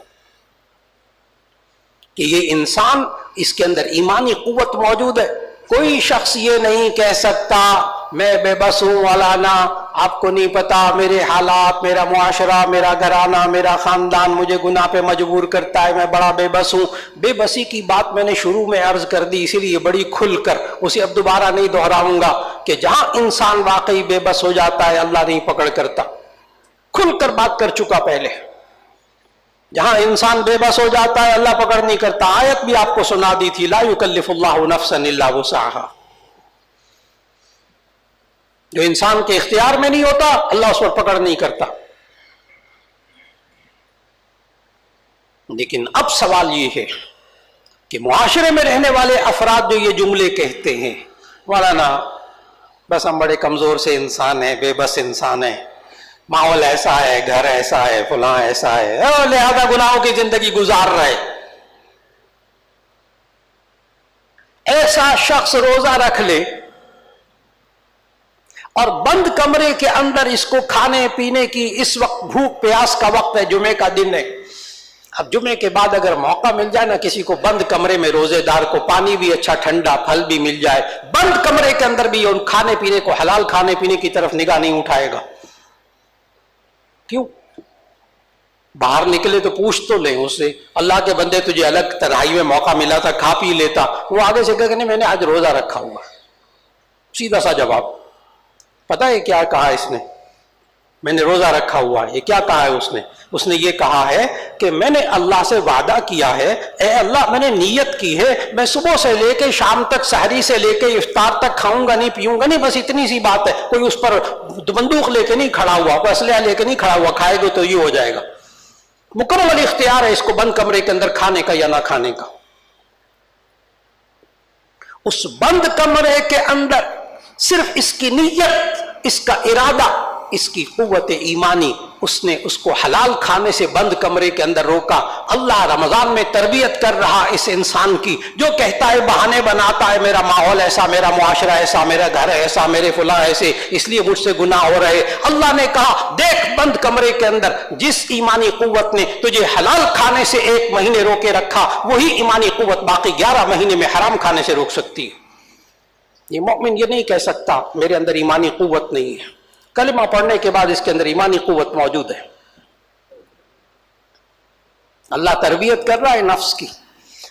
کہ یہ انسان، اس کے اندر ایمانی قوت موجود ہے۔ کوئی شخص یہ نہیں کہہ سکتا میں بے بس ہوں، مولانا آپ کو نہیں پتا میرے حالات، میرا معاشرہ، میرا گھرانہ، میرا خاندان مجھے گناہ پہ مجبور کرتا ہے، میں بڑا بے بس ہوں۔ بے بسی کی بات میں نے شروع میں عرض کر دی، اسی لیے بڑی کھل کر اسے اب دوبارہ نہیں دہراؤں گا کہ جہاں انسان واقعی بے بس ہو جاتا ہے اللہ نہیں پکڑ کرتا، کھل کر بات کر چکا پہلے۔ جہاں انسان بے بس ہو جاتا ہے اللہ پکڑ نہیں کرتا، آیت بھی آپ کو سنا دی تھی، لا یکلف اللہ نفسا الا وسعها۔ جو انسان کے اختیار میں نہیں ہوتا اللہ اس پر پکڑ نہیں کرتا۔ لیکن اب سوال یہ ہے کہ معاشرے میں رہنے والے افراد جو یہ جملے کہتے ہیں مولانا بس ہم بڑے کمزور سے انسان ہیں، بے بس انسان ہیں، ماحول ایسا ہے، گھر ایسا ہے، فلاں ایسا ہے، لہذا گناہوں کی زندگی گزار رہے، ایسا شخص روزہ رکھ لے اور بند کمرے کے اندر اس کو کھانے پینے کی، اس وقت بھوک پیاس کا وقت ہے، جمعے کا دن ہے، اب جمعے کے بعد اگر موقع مل جائے نا کسی کو بند کمرے میں، روزے دار کو پانی بھی اچھا ٹھنڈا پھل بھی مل جائے، بند کمرے کے اندر بھی ان کھانے پینے کو، حلال کھانے پینے کی طرف نگاہ نہیں اٹھائے گا۔ کیوں؟ باہر نکلے تو پوچھ تو لیں اس سے، اللہ کے بندے تجھے الگ تنہائی میں موقع ملا تھا کھا پی لیتا، وہ آگے سے کہے کہ نہیں میں نے آج روزہ رکھا ہوا، سیدھا سا جواب۔ پتہ ہے کیا کہا اس نے؟ میں نے روزہ رکھا ہوا ہے۔ یہ کیا کہا ہے اس نے یہ کہا ہے کہ میں نے اللہ سے وعدہ کیا ہے، اے اللہ میں نے نیت کی ہے میں صبح سے لے کے شام تک، سحری سے لے کے افطار تک کھاؤں گا نہیں پیوں گا نہیں، بس اتنی سی بات ہے۔ کوئی اس پر بندوق لے کے نہیں کھڑا ہوا، کوئی اسلحہ لے کے نہیں کھڑا ہوا، کھائے گا تو یہ ہو جائے گا۔ مکمل اختیار ہے اس کو بند کمرے کے اندر کھانے کا یا نہ کھانے کا۔ اس بند کمرے کے اندر صرف اس کی نیت، اس کا ارادہ، اس کی قوت ایمانی، اس نے اس کو حلال کھانے سے بند کمرے کے اندر روکا۔ اللہ رمضان میں تربیت کر رہا اس انسان کی جو کہتا ہے، بہانے بناتا ہے، میرا ماحول ایسا، میرا معاشرہ ایسا، میرا گھر ایسا، میرے فلاں ایسے، اس لیے مجھ سے گناہ ہو رہے۔ اللہ نے کہا دیکھ بند کمرے کے اندر جس ایمانی قوت نے تجھے حلال کھانے سے 1 مہینے روکے رکھا، وہی ایمانی قوت باقی 11 مہینے میں حرام کھانے سے روک سکتی ہے۔ یہ مومن یہ نہیں کہہ سکتا میرے اندر ایمانی قوت نہیں ہے، کلمہ پڑھنے کے بعد اس کے اندر ایمانی قوت موجود ہے۔ اللہ تربیت کر رہا ہے نفس کی۔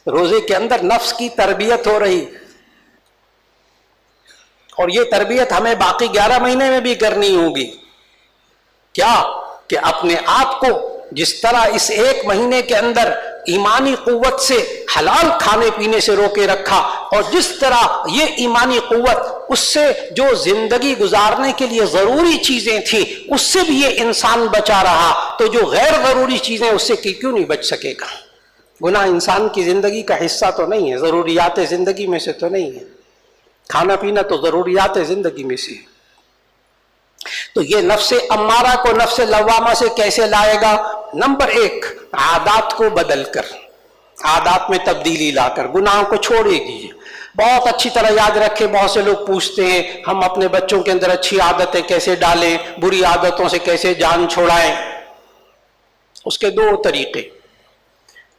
روزے کے اندر نفس کی تربیت ہو رہی، اور یہ تربیت ہمیں باقی 11 مہینے میں بھی کرنی ہوگی. کیا کہ اپنے آپ کو جس طرح اس 1 مہینے کے اندر ایمانی قوت سے حلال کھانے پینے سے روکے رکھا، اور جس طرح یہ ایمانی قوت اس سے جو زندگی گزارنے کے لیے ضروری چیزیں تھیں اس سے بھی یہ انسان بچا رہا، تو جو غیر ضروری چیزیں اس سے کیوں نہیں بچ سکے گا؟ گناہ انسان کی زندگی کا حصہ تو نہیں ہے، ضروریات زندگی میں سے تو نہیں ہے. کھانا پینا تو ضروریات زندگی میں سے ہے. تو یہ نفس امارہ کو نفس لوامہ سے کیسے لائے گا؟ نمبر 1، عادات کو بدل کر، عادات میں تبدیلی لا کر گناہوں کو چھوڑے گی. بہت اچھی طرح یاد رکھے، بہت سے لوگ پوچھتے ہیں ہم اپنے بچوں کے اندر اچھی عادتیں کیسے ڈالیں، بری عادتوں سے کیسے جان چھڑائیں؟ اس کے 2 طریقے.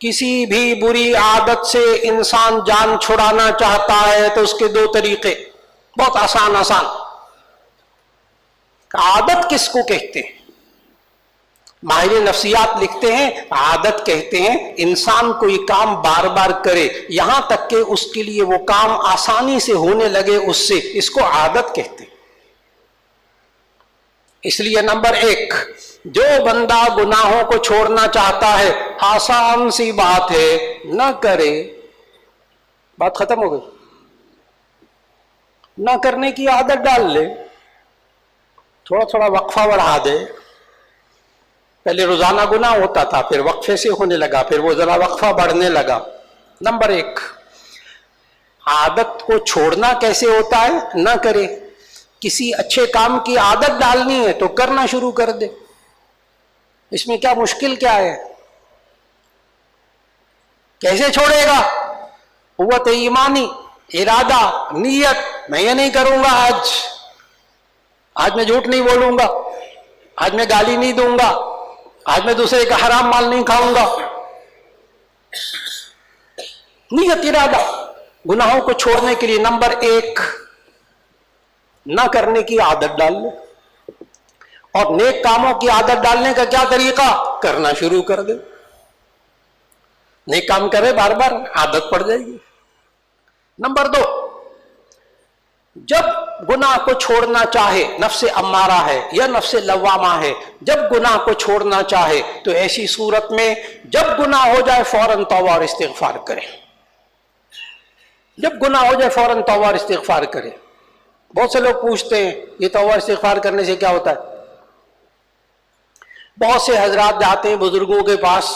کسی بھی بری عادت سے انسان جان چھڑانا چاہتا ہے تو اس کے 2 طریقے، بہت آسان. عادت کس کو کہتے ہیں؟ ماہر نفسیات لکھتے ہیں عادت کہتے ہیں انسان کوئی کام بار بار کرے یہاں تک کہ اس کے لیے وہ کام آسانی سے ہونے لگے، اس کو عادت کہتے ہیں. اس لیے نمبر 1، جو بندہ گناہوں کو چھوڑنا چاہتا ہے، آسان سی بات ہے، نہ کرے. بات ختم ہو گئی. نہ کرنے کی عادت ڈال لے، تھوڑا تھوڑا وقفہ بڑھا دے. پہلے روزانہ گناہ ہوتا تھا، پھر وقفے سے ہونے لگا، پھر وہ ذرا وقفہ بڑھنے لگا. نمبر 1، عادت کو چھوڑنا کیسے ہوتا ہے؟ نہ کرے. کسی اچھے کام کی عادت ڈالنی ہے تو کرنا شروع کر دے. اس میں کیا مشکل کیا ہے؟ کیسے چھوڑے گا؟ قوت ایمانی، ارادہ، نیت. میں یہ نہیں کروں گا، آج میں جھوٹ نہیں بولوں گا، آج میں گالی نہیں دوں گا، آج میں دوسرے کا حرام مال نہیں کھاؤں گا. نیت، ارادہ. گناہوں کو چھوڑنے کے لیے نمبر 1، نہ کرنے کی عادت ڈال لے. اور نیک کاموں کی عادت ڈالنے کا کیا طریقہ؟ کرنا شروع کر دے. نیک کام کرے بار بار، عادت پڑ جائے گی. نمبر 2، جب گناہ کو چھوڑنا چاہے، نفس امارہ ہے یا نفس لوامہ ہے، جب گناہ کو چھوڑنا چاہے تو ایسی صورت میں جب گناہ ہو جائے فوراً توبہ اور استغفار کرے. جب گناہ ہو جائے فوراً توبہ اور استغفار کرے. بہت سے لوگ پوچھتے ہیں یہ توبہ استغفار کرنے سے کیا ہوتا ہے؟ بہت سے حضرات جاتے ہیں بزرگوں کے پاس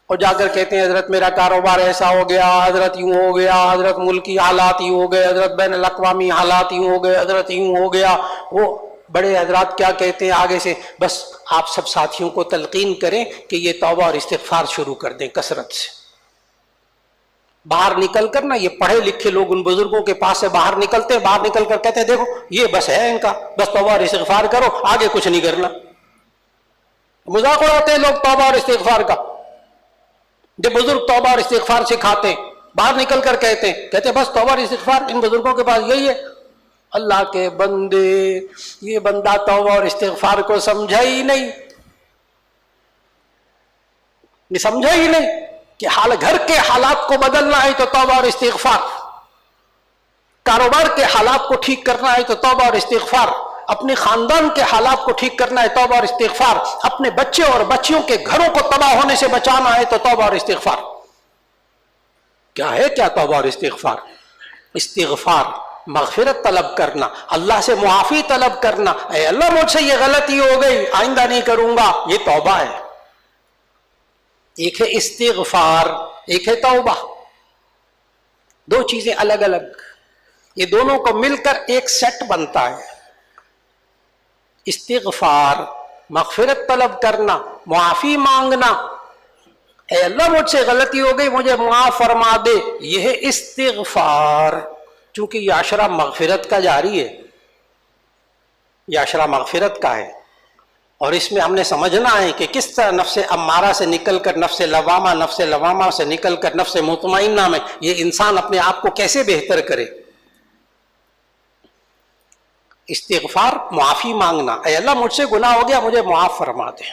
اور جا کر کہتے ہیں حضرت میرا کاروبار ایسا ہو گیا، حضرت یوں ہو گیا، حضرت ملکی حالات یوں ہو گئے، حضرت بین الاقوامی حالات یوں ہو گئے، حضرت یوں ہو گیا. وہ بڑے حضرات کیا کہتے ہیں آگے سے؟ بس آپ سب ساتھیوں کو تلقین کریں کہ یہ توبہ اور استغفار شروع کر دیں کثرت سے. باہر نکل کر نا، یہ پڑھے لکھے لوگ ان بزرگوں کے پاس سے باہر نکلتے ہیں، باہر نکل کر کہتے ہیں دیکھو یہ بس ہے ان کا، بس توبہ اور استغفار کرو، آگے کچھ نہیں کرنا. مذاق اڑاتے ہیں لوگ توبہ اور استغفار کا. جب بزرگ توبہ اور استغفار سکھاتے ہیں، باہر نکل کر کہتے ہیں بس توبہ اور استغفار ان بزرگوں کے پاس یہی ہے. اللہ کے بندے، یہ بندہ توبہ اور استغفار کو سمجھا ہی نہیں. سمجھا ہی نہیں کہ گھر کے حالات کو بدلنا ہے تو توبہ اور استغفار، کاروبار کے حالات کو ٹھیک کرنا ہے تو توبہ اور استغفار، اپنے خاندان کے حالات کو ٹھیک کرنا ہے توبہ اور استغفار، اپنے بچے اور بچیوں کے گھروں کو تباہ ہونے سے بچانا ہے تو توبہ اور استغفار. کیا ہے کیا توبہ اور استغفار؟ استغفار مغفرت طلب کرنا، اللہ سے معافی طلب کرنا، اے اللہ مجھ سے یہ غلطی ہو گئی آئندہ نہیں کروں گا، یہ توبہ ہے. ایک ہے استغفار، ایک ہے توبہ. 2 چیزیں الگ الگ، یہ دونوں کو مل کر ایک سیٹ بنتا ہے. استغفار مغفرت طلب کرنا، معافی مانگنا، اے اللہ مجھ سے غلطی ہو گئی مجھے معاف فرما دے، یہ ہے استغفار. چونکہ یہ عشرہ مغفرت کا جاری ہے، یہ عشرہ مغفرت کا ہے، اور اس میں ہم نے سمجھنا ہے کہ کس طرح نفس امارہ سے نکل کر نفس لوامہ، نفس لوامہ سے نکل کر نفس مطمئنہ میں یہ انسان اپنے آپ کو کیسے بہتر کرے. استغفار معافی مانگنا، اے اللہ مجھ سے گناہ ہو گیا مجھے معاف فرما دے.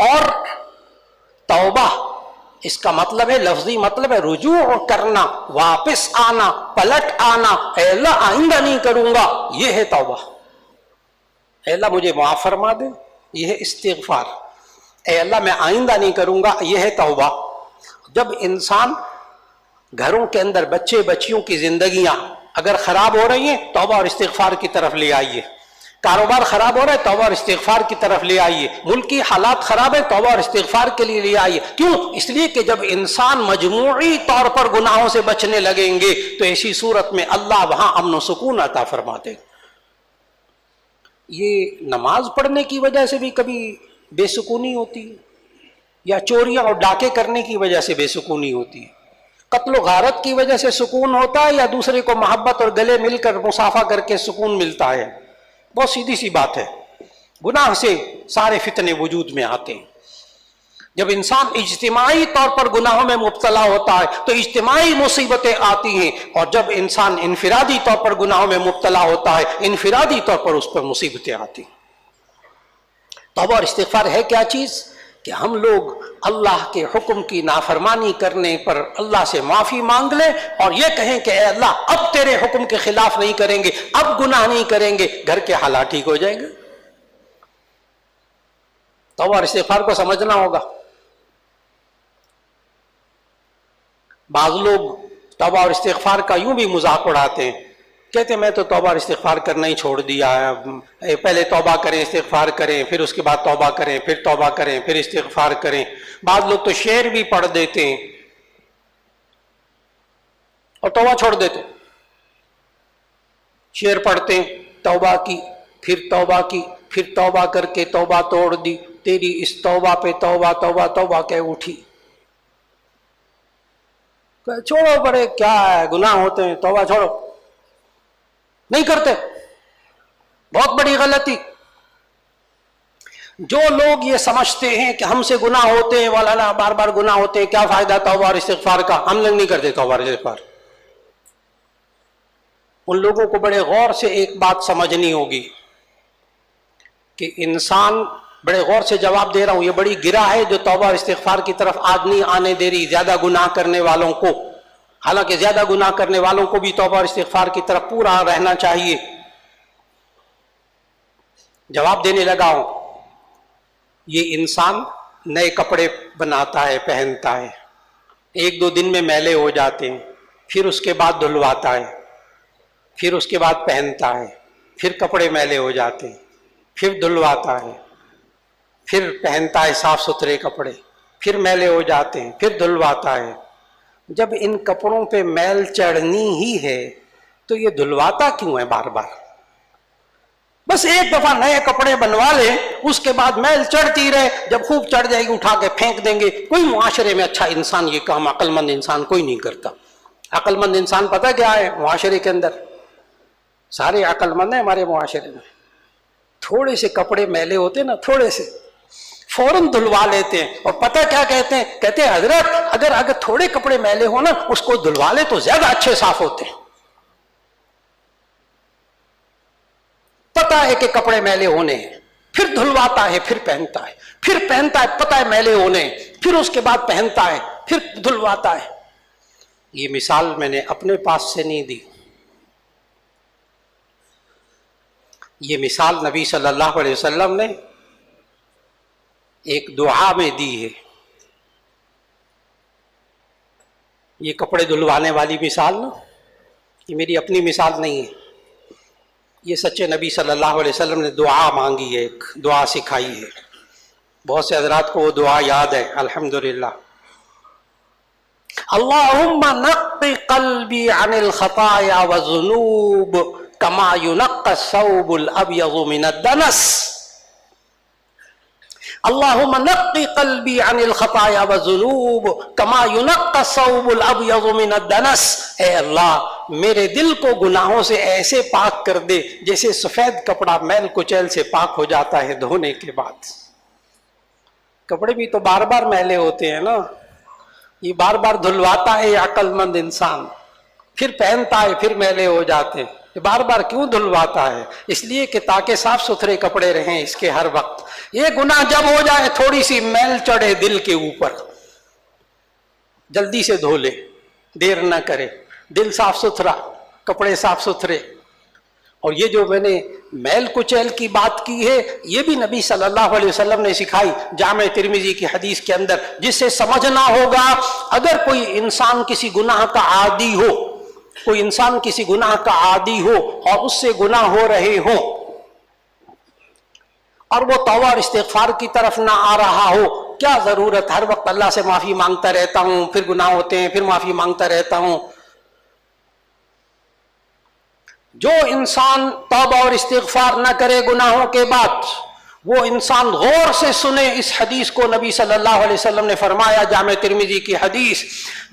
اور توبہ اس کا مطلب ہے، لفظی مطلب ہے رجوع کرنا، واپس آنا، پلٹ آنا، اے اللہ آئندہ نہیں کروں گا، یہ ہے توبہ۔ اے اللہ مجھے معاف فرما دے، یہ ہے استغفار۔ اے اللہ میں آئندہ نہیں کروں گا، یہ ہے توبہ۔ جب انسان گھروں کے اندر بچے بچیوں کی زندگیاں اگر خراب ہو رہی ہیں، توبہ اور استغفار کی طرف لے آئیے۔ کاروبار خراب ہو رہا ہے، توبہ اور استغفار کی طرف لے آئیے۔ ملکی حالات خراب ہیں، توبہ اور استغفار کے لیے لے آئیے۔ کیوں؟ اس لیے کہ جب انسان مجموعی طور پر گناہوں سے بچنے لگیں گے تو ایسی صورت میں اللہ وہاں امن و سکون عطا فرماتے ہیں۔ یہ نماز پڑھنے کی وجہ سے بھی کبھی بے سکونی ہوتی ہے، یا چوریاں اور ڈاکے کرنے کی وجہ سے بے سکونی ہوتی ہے، قتل و غارت کی وجہ سے سکون ہوتا ہے، یا دوسرے کو محبت اور گلے مل کر مصافحہ کر کے سکون ملتا ہے؟ بہت سیدھی سی بات ہے، گناہ سے سارے فتنے وجود میں آتے ہیں۔ جب انسان اجتماعی طور پر گناہوں میں مبتلا ہوتا ہے تو اجتماعی مصیبتیں آتی ہیں، اور جب انسان انفرادی طور پر گناہوں میں مبتلا ہوتا ہے انفرادی طور پر اس پر مصیبتیں آتی ہیں۔ توبہ اور استغفار ہے کیا چیز؟ کہ ہم لوگ اللہ کے حکم کی نافرمانی کرنے پر اللہ سے معافی مانگ لیں اور یہ کہیں کہ اے اللہ اب تیرے حکم کے خلاف نہیں کریں گے، اب گناہ نہیں کریں گے، گھر کے حالات ٹھیک ہو جائیں گے۔ توبہ اور استغفار کو سمجھنا ہوگا۔ بعض لوگ توبہ اور استغفار کا یوں بھی مذاق اڑاتے ہیں، کہتے ہیں میں تو توبہ اور استغفار کرنا ہی چھوڑ دیا ہے، پہلے توبہ کریں استغفار کریں، پھر اس کے بعد توبہ کریں، پھر توبہ کریں، پھر استغفار کریں۔ بعض لوگ تو شعر بھی پڑھ دیتے ہیں اور توبہ چھوڑ دیتے ہیں۔ شعر پڑھتے ہیں، توبہ کی پھر توبہ کی پھر توبہ کر کے توبہ توڑ دی، تیری اس توبہ پہ توبہ توبہ توبہ کہہ اٹھی۔ چھوڑو بڑے کیا ہے، گناہ ہوتے ہیں، توبہ چھوڑو، نہیں کرتے، بہت بڑی غلطی۔ جو لوگ یہ سمجھتے ہیں کہ ہم سے گناہ ہوتے ہیں، والا بار بار گناہ ہوتے ہیں، کیا فائدہ توبہ اور استغفار کا، ہم لوگ نہیں کرتے توبہ اور استغفار۔ ان لوگوں کو بڑے غور سے ایک بات سمجھنی ہوگی کہ انسان، بڑے غور سے جواب دے رہا ہوں، یہ بڑی گرہ ہے جو توبہ اور استغفار کی طرف آج نہیں آنے دے رہی زیادہ گناہ کرنے والوں کو۔ حالانکہ زیادہ گناہ کرنے والوں کو بھی توبہ اور استغفار کی طرف پورا رہنا چاہیے۔ جواب دینے لگا ہوں، یہ انسان نئے کپڑے بناتا ہے، پہنتا ہے، ایک دو دن میں میلے ہو جاتے ہیں، پھر اس کے بعد دھلواتا ہے، پھر اس کے بعد پہنتا ہے، پھر کپڑے میلے ہو جاتے ہیں، پھر دھلواتا ہے، پھر پہنتا ہے صاف ستھرے کپڑے، پھر میلے ہو جاتے ہیں، پھر دھلواتا ہے۔ جب ان کپڑوں پہ میل چڑھنی ہی ہے تو یہ دھلواتا کیوں ہے بار بار؟ بس ایک دفعہ نئے کپڑے بنوا لے، اس کے بعد میل چڑھتی رہے، جب خوب چڑھ جائے گی اٹھا کے پھینک دیں گے۔ کوئی معاشرے میں اچھا انسان یہ کام، عقل مند انسان کوئی نہیں کرتا۔ عقل مند انسان پتہ کیا ہے معاشرے کے اندر؟ سارے عقل مند ہیں ہمارے معاشرے میں، تھوڑے سے کپڑے میلے ہوتے ہیں نا، تھوڑے سے فوراً دھلوا لیتے ہیں، اور پتہ کیا کہتے ہیں؟ کہتے ہیں حضرت اگر تھوڑے کپڑے میلے ہو نا اس کو دھلوا لے تو زیادہ اچھے صاف ہوتے ہیں۔ پتہ ہے کہ کپڑے میلے ہونے ہیں، پھر دھلواتا ہے، پھر پہنتا ہے، پھر پہنتا ہے، پتہ ہے میلے ہونے ہیں، پھر اس کے بعد پہنتا ہے، پھر دھلواتا ہے۔ یہ مثال میں نے اپنے پاس سے نہیں دی، یہ مثال نبی صلی اللہ علیہ وسلم نے ایک دعا میں دی ہے۔ یہ کپڑے دھلوانے والی مثال نا، یہ میری اپنی مثال نہیں ہے، یہ سچے نبی صلی اللہ علیہ وسلم نے دعا مانگی ہے، ایک دعا سکھائی ہے۔ بہت سے حضرات کو وہ دعا یاد ہے الحمدللہ۔ اللہم نقی قلبی عن الخطایا والذنوب کما ینقی الثوب الابیض من الدنس۔ اللہم نقی قلبی عن الخطایا والذنوب کما ینقی الثوب الابیض من الدنس۔ اے اللہ میرے دل کو گناہوں سے ایسے پاک کر دے جیسے سفید کپڑا میل کچیل سے پاک ہو جاتا ہے دھونے کے بعد۔ کپڑے بھی تو بار بار میلے ہوتے ہیں نا، یہ بار بار دھلواتا ہے عقل مند انسان، پھر پہنتا ہے، پھر میلے ہو جاتے ہیں۔ یہ بار بار کیوں دھلواتا ہے؟ اس لیے کہ تاکہ صاف ستھرے کپڑے رہیں اس کے ہر وقت. یہ گناہ جب ہو جائے تھوڑی سی میل چڑھے دل کے اوپر، جلدی سے دھو لے، دیر نہ کرے. دل صاف ستھرا، کپڑے صاف ستھرے. اور یہ جو میں نے میل کچیل کی بات کی ہے یہ بھی نبی صلی اللہ علیہ وسلم نے سکھائی جامع ترمذی کی حدیث کے اندر، جس سے سمجھنا ہوگا اگر کوئی انسان کسی گناہ کا عادی ہو، کوئی انسان کسی گناہ کا عادی ہو اور اس سے گناہ ہو رہے ہوں اور وہ توبہ اور استغفار کی طرف نہ آ رہا ہو، کیا ضرورت ہر وقت اللہ سے معافی مانگتا رہتا ہوں، پھر گناہ ہوتے ہیں پھر معافی مانگتا رہتا ہوں. جو انسان توبہ اور استغفار نہ کرے گناہوں کے بعد، وہ انسان غور سے سنے اس حدیث کو. نبی صلی اللہ علیہ وسلم نے فرمایا جامع ترمذی کی حدیث،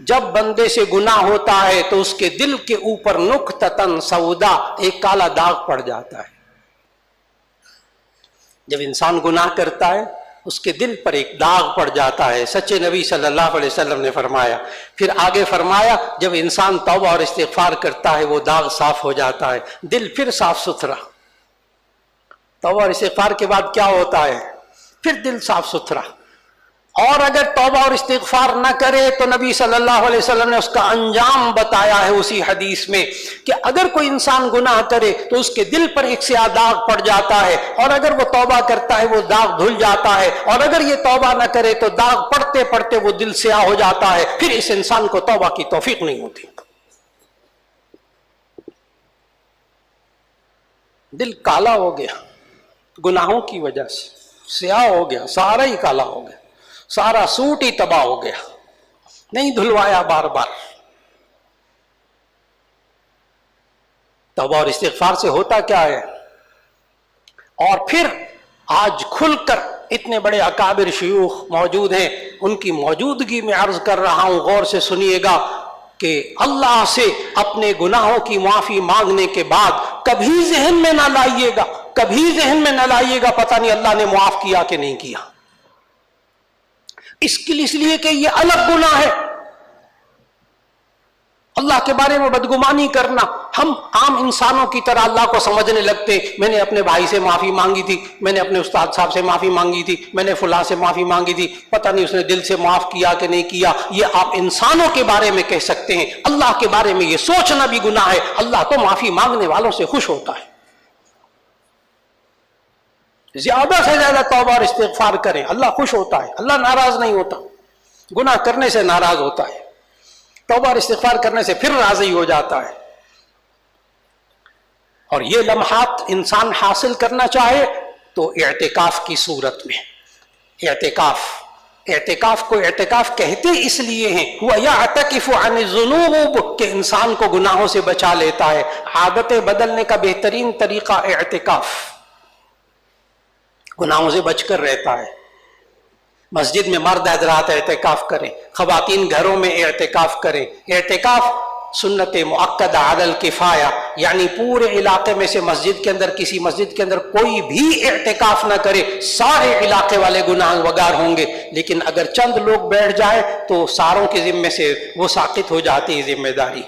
جب بندے سے گناہ ہوتا ہے تو اس کے دل کے اوپر نقطۃ سودا، ایک کالا داغ پڑ جاتا ہے. جب انسان گناہ کرتا ہے اس کے دل پر ایک داغ پڑ جاتا ہے. سچے نبی صلی اللہ علیہ وسلم نے فرمایا. پھر آگے فرمایا جب انسان توبہ اور استغفار کرتا ہے وہ داغ صاف ہو جاتا ہے، دل پھر صاف ستھرا. توبہ اور استغفار کے بعد کیا ہوتا ہے؟ پھر دل صاف ستھرا. اور اگر توبہ اور استغفار نہ کرے تو نبی صلی اللہ علیہ وسلم نے اس کا انجام بتایا ہے اسی حدیث میں کہ اگر کوئی انسان گناہ کرے تو اس کے دل پر ایک سیاہ داغ پڑ جاتا ہے، اور اگر وہ توبہ کرتا ہے وہ داغ دھل جاتا ہے، اور اگر یہ توبہ نہ کرے تو داغ پڑتے پڑتے وہ دل سیاہ ہو جاتا ہے. پھر اس انسان کو توبہ کی توفیق نہیں ہوتی. دل کالا ہو گیا گناہوں کی وجہ سے، سیاہ ہو گیا، سارا ہی کالا ہو گیا، سارا سوٹ ہی تباہ ہو گیا، نہیں دھلوایا بار بار. توبہ اور استغفار سے ہوتا کیا ہے؟ اور پھر آج کھل کر اتنے بڑے اکابر شیوخ موجود ہیں، ان کی موجودگی میں عرض کر رہا ہوں، غور سے سنیے گا کہ اللہ سے اپنے گناہوں کی معافی مانگنے کے بعد کبھی ذہن میں نہ لائیے گا، کبھی ذہن میں نہ لائیے گا پتہ نہیں اللہ نے معاف کیا کہ نہیں کیا. اس لیے کہ یہ الگ گناہ ہے. اللہ کے بارے میں بدگمانی کرنا. ہم عام انسانوں کی طرح اللہ کو سمجھنے لگتے، میں نے اپنے بھائی سے معافی مانگی تھی، میں نے اپنے استاد صاحب سے معافی مانگی تھی، میں نے فلاں سے معافی مانگی تھی، پتہ نہیں اس نے دل سے معاف کیا کہ نہیں کیا. یہ آپ انسانوں کے بارے میں کہہ سکتے ہیں، اللہ کے بارے میں یہ سوچنا بھی گناہ ہے. اللہ تو معافی مانگنے والوں سے خوش ہوتا ہے. زیادہ سے زیادہ توبہ اور استغفار کریں، اللہ خوش ہوتا ہے، اللہ ناراض نہیں ہوتا. گناہ کرنے سے ناراض ہوتا ہے، توبہ اور استغفار کرنے سے پھر راضی ہو جاتا ہے. اور یہ لمحات انسان حاصل کرنا چاہے تو اعتکاف کی صورت میں. اعتکاف کو اعتکاف کہتے اس لیے ہیں، وَيَعْتَكِفُ عَنِ الذُّنُوبِ، کہ انسان کو گناہوں سے بچا لیتا ہے. عادتیں بدلنے کا بہترین طریقہ اعتکاف، گناہوں سے بچ کر رہتا ہے. مسجد میں مرد حضرات اعتکاف کریں، خواتین گھروں میں اعتکاف کریں. اعتکاف سنت مؤکدہ علی الکفایہ، یعنی پورے علاقے میں سے مسجد کے اندر، کسی مسجد کے اندر کوئی بھی اعتکاف نہ کرے، سارے علاقے والے گناہ گار ہوں گے. لیکن اگر چند لوگ بیٹھ جائے تو ساروں کے ذمے سے وہ ساقط ہو جاتی ہے ذمہ داری.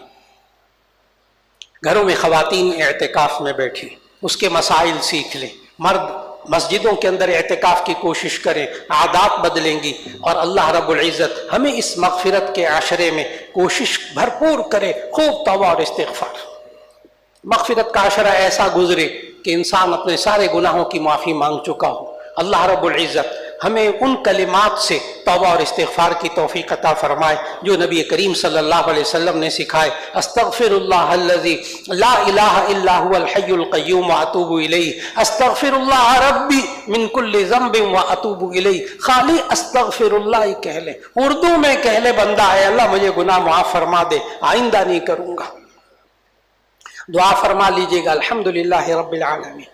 گھروں میں خواتین اعتکاف میں بیٹھی، اس کے مسائل سیکھ لیں. مرد مسجدوں کے اندر اعتکاف کی کوشش کریں، عادات بدلیں گی. اور اللہ رب العزت ہمیں اس مغفرت کے عشرے میں کوشش بھرپور کرے، خوب توبہ اور استغفار. مغفرت کا عشرہ ایسا گزرے کہ انسان اپنے سارے گناہوں کی معافی مانگ چکا ہو. اللہ رب العزت ہمیں ان کلمات سے توبہ اور استغفار کی توفیق عطا فرمائے جو نبی کریم صلی اللہ علیہ وسلم نے سکھائے. استغفر اللہ الذی لا الہ الا هو الحی القیوم واتوب الیہ، استغفر اللہ ربی من کل ذنب واتوب الیہ. خالی استغفر اللہ کہہ لیں، اردو میں کہہ لے بندہ، ہے اللہ مجھے گناہ معاف فرما دے، آئندہ نہیں کروں گا. دعا فرما لیجئے گا. الحمدللہ رب العالمین.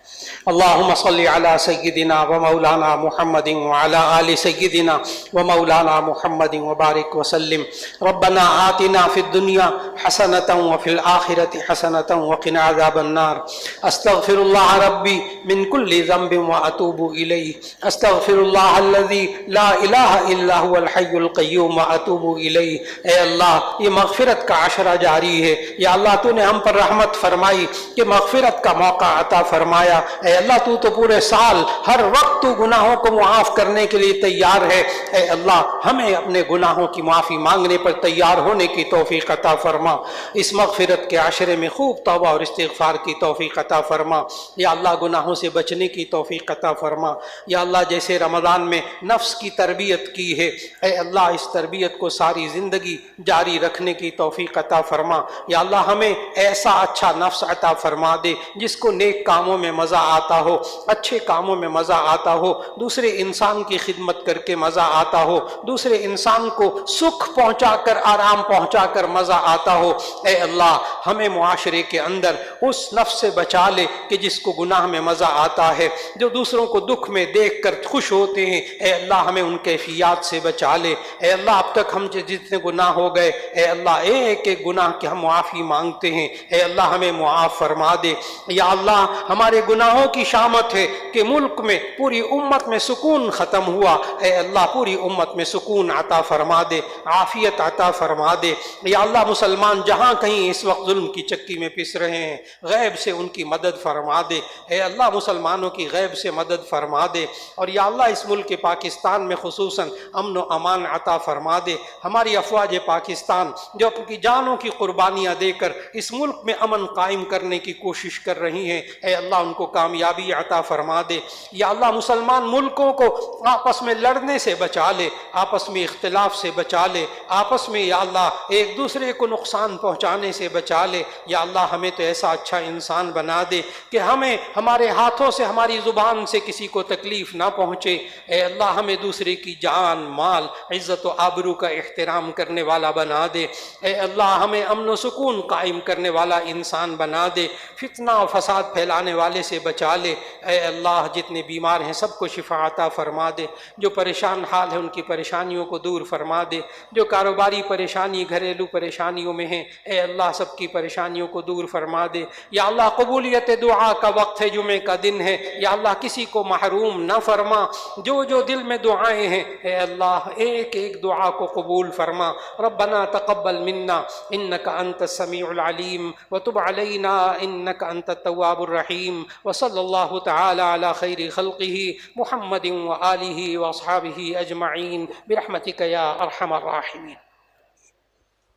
اللہم صلی علی سیدنا و مولانا محمد وعلی آل سیدنا و مولانا محمد وبارک وسلم. ربنا آتنا فی الدنیا حسنة وفی الآخرة حسنة وقنا عذاب النار. استغفر اللہ ربی من کل ذنب واتوب الیہ. استغفر اللہ الذی لا الہ الا هو الحی القیوم واتوب الیہ. اے اللہ یہ مغفرت کا عشرہ جاری ہے، یا اللہ تو نے ہم پر رحمت فرمائی کہ مغفرت کا موقع عطا فرمایا۔ اے اللہ تو پورے سال ہر وقت تو گناہوں کو معاف کرنے کے لیے تیار ہے۔ اے اللہ ہمیں اپنے گناہوں کی معافی مانگنے پر تیار ہونے کی توفیق عطا فرما۔ اس مغفرت کے عشرے میں خوب توبہ اور استغفار کی توفیق عطا فرما۔ یا اللہ گناہوں سے بچنے کی توفیق عطا فرما۔ یا اللہ جیسے رمضان میں نفس کی تربیت کی ہے، اے اللہ اس تربیت کو ساری زندگی جاری رکھنے کی توفیق عطا فرما۔ یا اللہ ہمیں ایسا اچھا نفس عطا فرما دے جس کو نیک کاموں میں مزہ آتا ہو، اچھے کاموں میں مزہ آتا ہو، دوسرے انسان کی خدمت کر کے مزہ آتا ہو، دوسرے انسان کو سکھ پہنچا کر آرام پہنچا کر مزہ آتا ہو۔ اے اللہ ہمیں معاشرے کے اندر اس نفس سے بچا لے کہ جس کو گناہ میں مزہ آتا ہے، جو دوسروں کو دکھ میں دیکھ کر خوش ہوتے ہیں۔ اے اللہ ہمیں ان کیفیات سے بچا لے۔ اے اللہ اب تک ہم جتنے گناہ ہو گئے، اے اللہ ایک ایک گناہ کی ہم معافی مانگتے ہیں، اے اللہ ہمیں معاف فرما دے۔ یا اللہ ہمارے گناہوں کی شامت ہے کہ ملک میں پوری امت میں سکون ختم ہوا۔ اے اللہ پوری امت میں سکون عطا فرما دے، عافیت عطا فرما دے۔ یا اللہ مسلمان جہاں کہیں اس وقت ظلم کی چکی میں پس رہے ہیں، غیب سے ان کی مدد فرما دے۔ اے اللہ مسلمانوں کی غیب سے مدد فرما دے۔ اور یا اللہ اس ملک پاکستان میں خصوصاً امن و امان عطا فرما دے۔ ہماری افواج پاکستان جو اپنی جانوں کی قربانیاں دے کر اس ملک میں امن قائم کرنے کی کوشش کر رہی ہیں، اے اللہ ان کو کامیابی عطا فرما دے۔ یا اللہ مسلمان ملکوں کو آپس میں لڑنے سے بچا لے، آپس میں اختلاف سے بچا لے، آپس میں یا اللہ ایک دوسرے کو نقصان پہنچانے سے بچا لے۔ یا اللہ ہمیں تو ایسا اچھا انسان بنا دے کہ ہمیں ہمارے ہاتھوں سے ہماری زبان سے کسی کو تکلیف نہ پہنچے۔ اے اللہ ہمیں دوسرے کی جان مال عزت و آبرو کا احترام کرنے والا بنا دے۔ اے اللہ ہمیں امن و سکون قائم کرنے والا انسان بنا دے، فتنہ و فساد پھیلانے والے سے بچا لے۔ اے اللہ جتنے بیمار ہیں سب کو شفا عطا فرما دے، جو پریشان حال ہے ان کی پریشانیوں کو دور فرما دے، جو کاروباری پریشانی گھریلو پریشانیوں میں ہیں اے اللہ سب کی پریشانیوں کو دور فرما دے۔ یا اللہ قبولیت دعا کا وقت ہے، جمعے کا دن ہے، یا اللہ کسی کو محروم نہ فرما۔ جو جو دل میں دعائیں ہیں اے اللہ ایک ایک دعا کو قبول فرما۔ ربنا تقبل منا انك انت السميع العليم وتب علينا انك انت التواب الرحيم وصلى الله تعالى على خير خلقه محمد وآله واصحابه اجمعين برحمتك يا ارحم الراحمين۔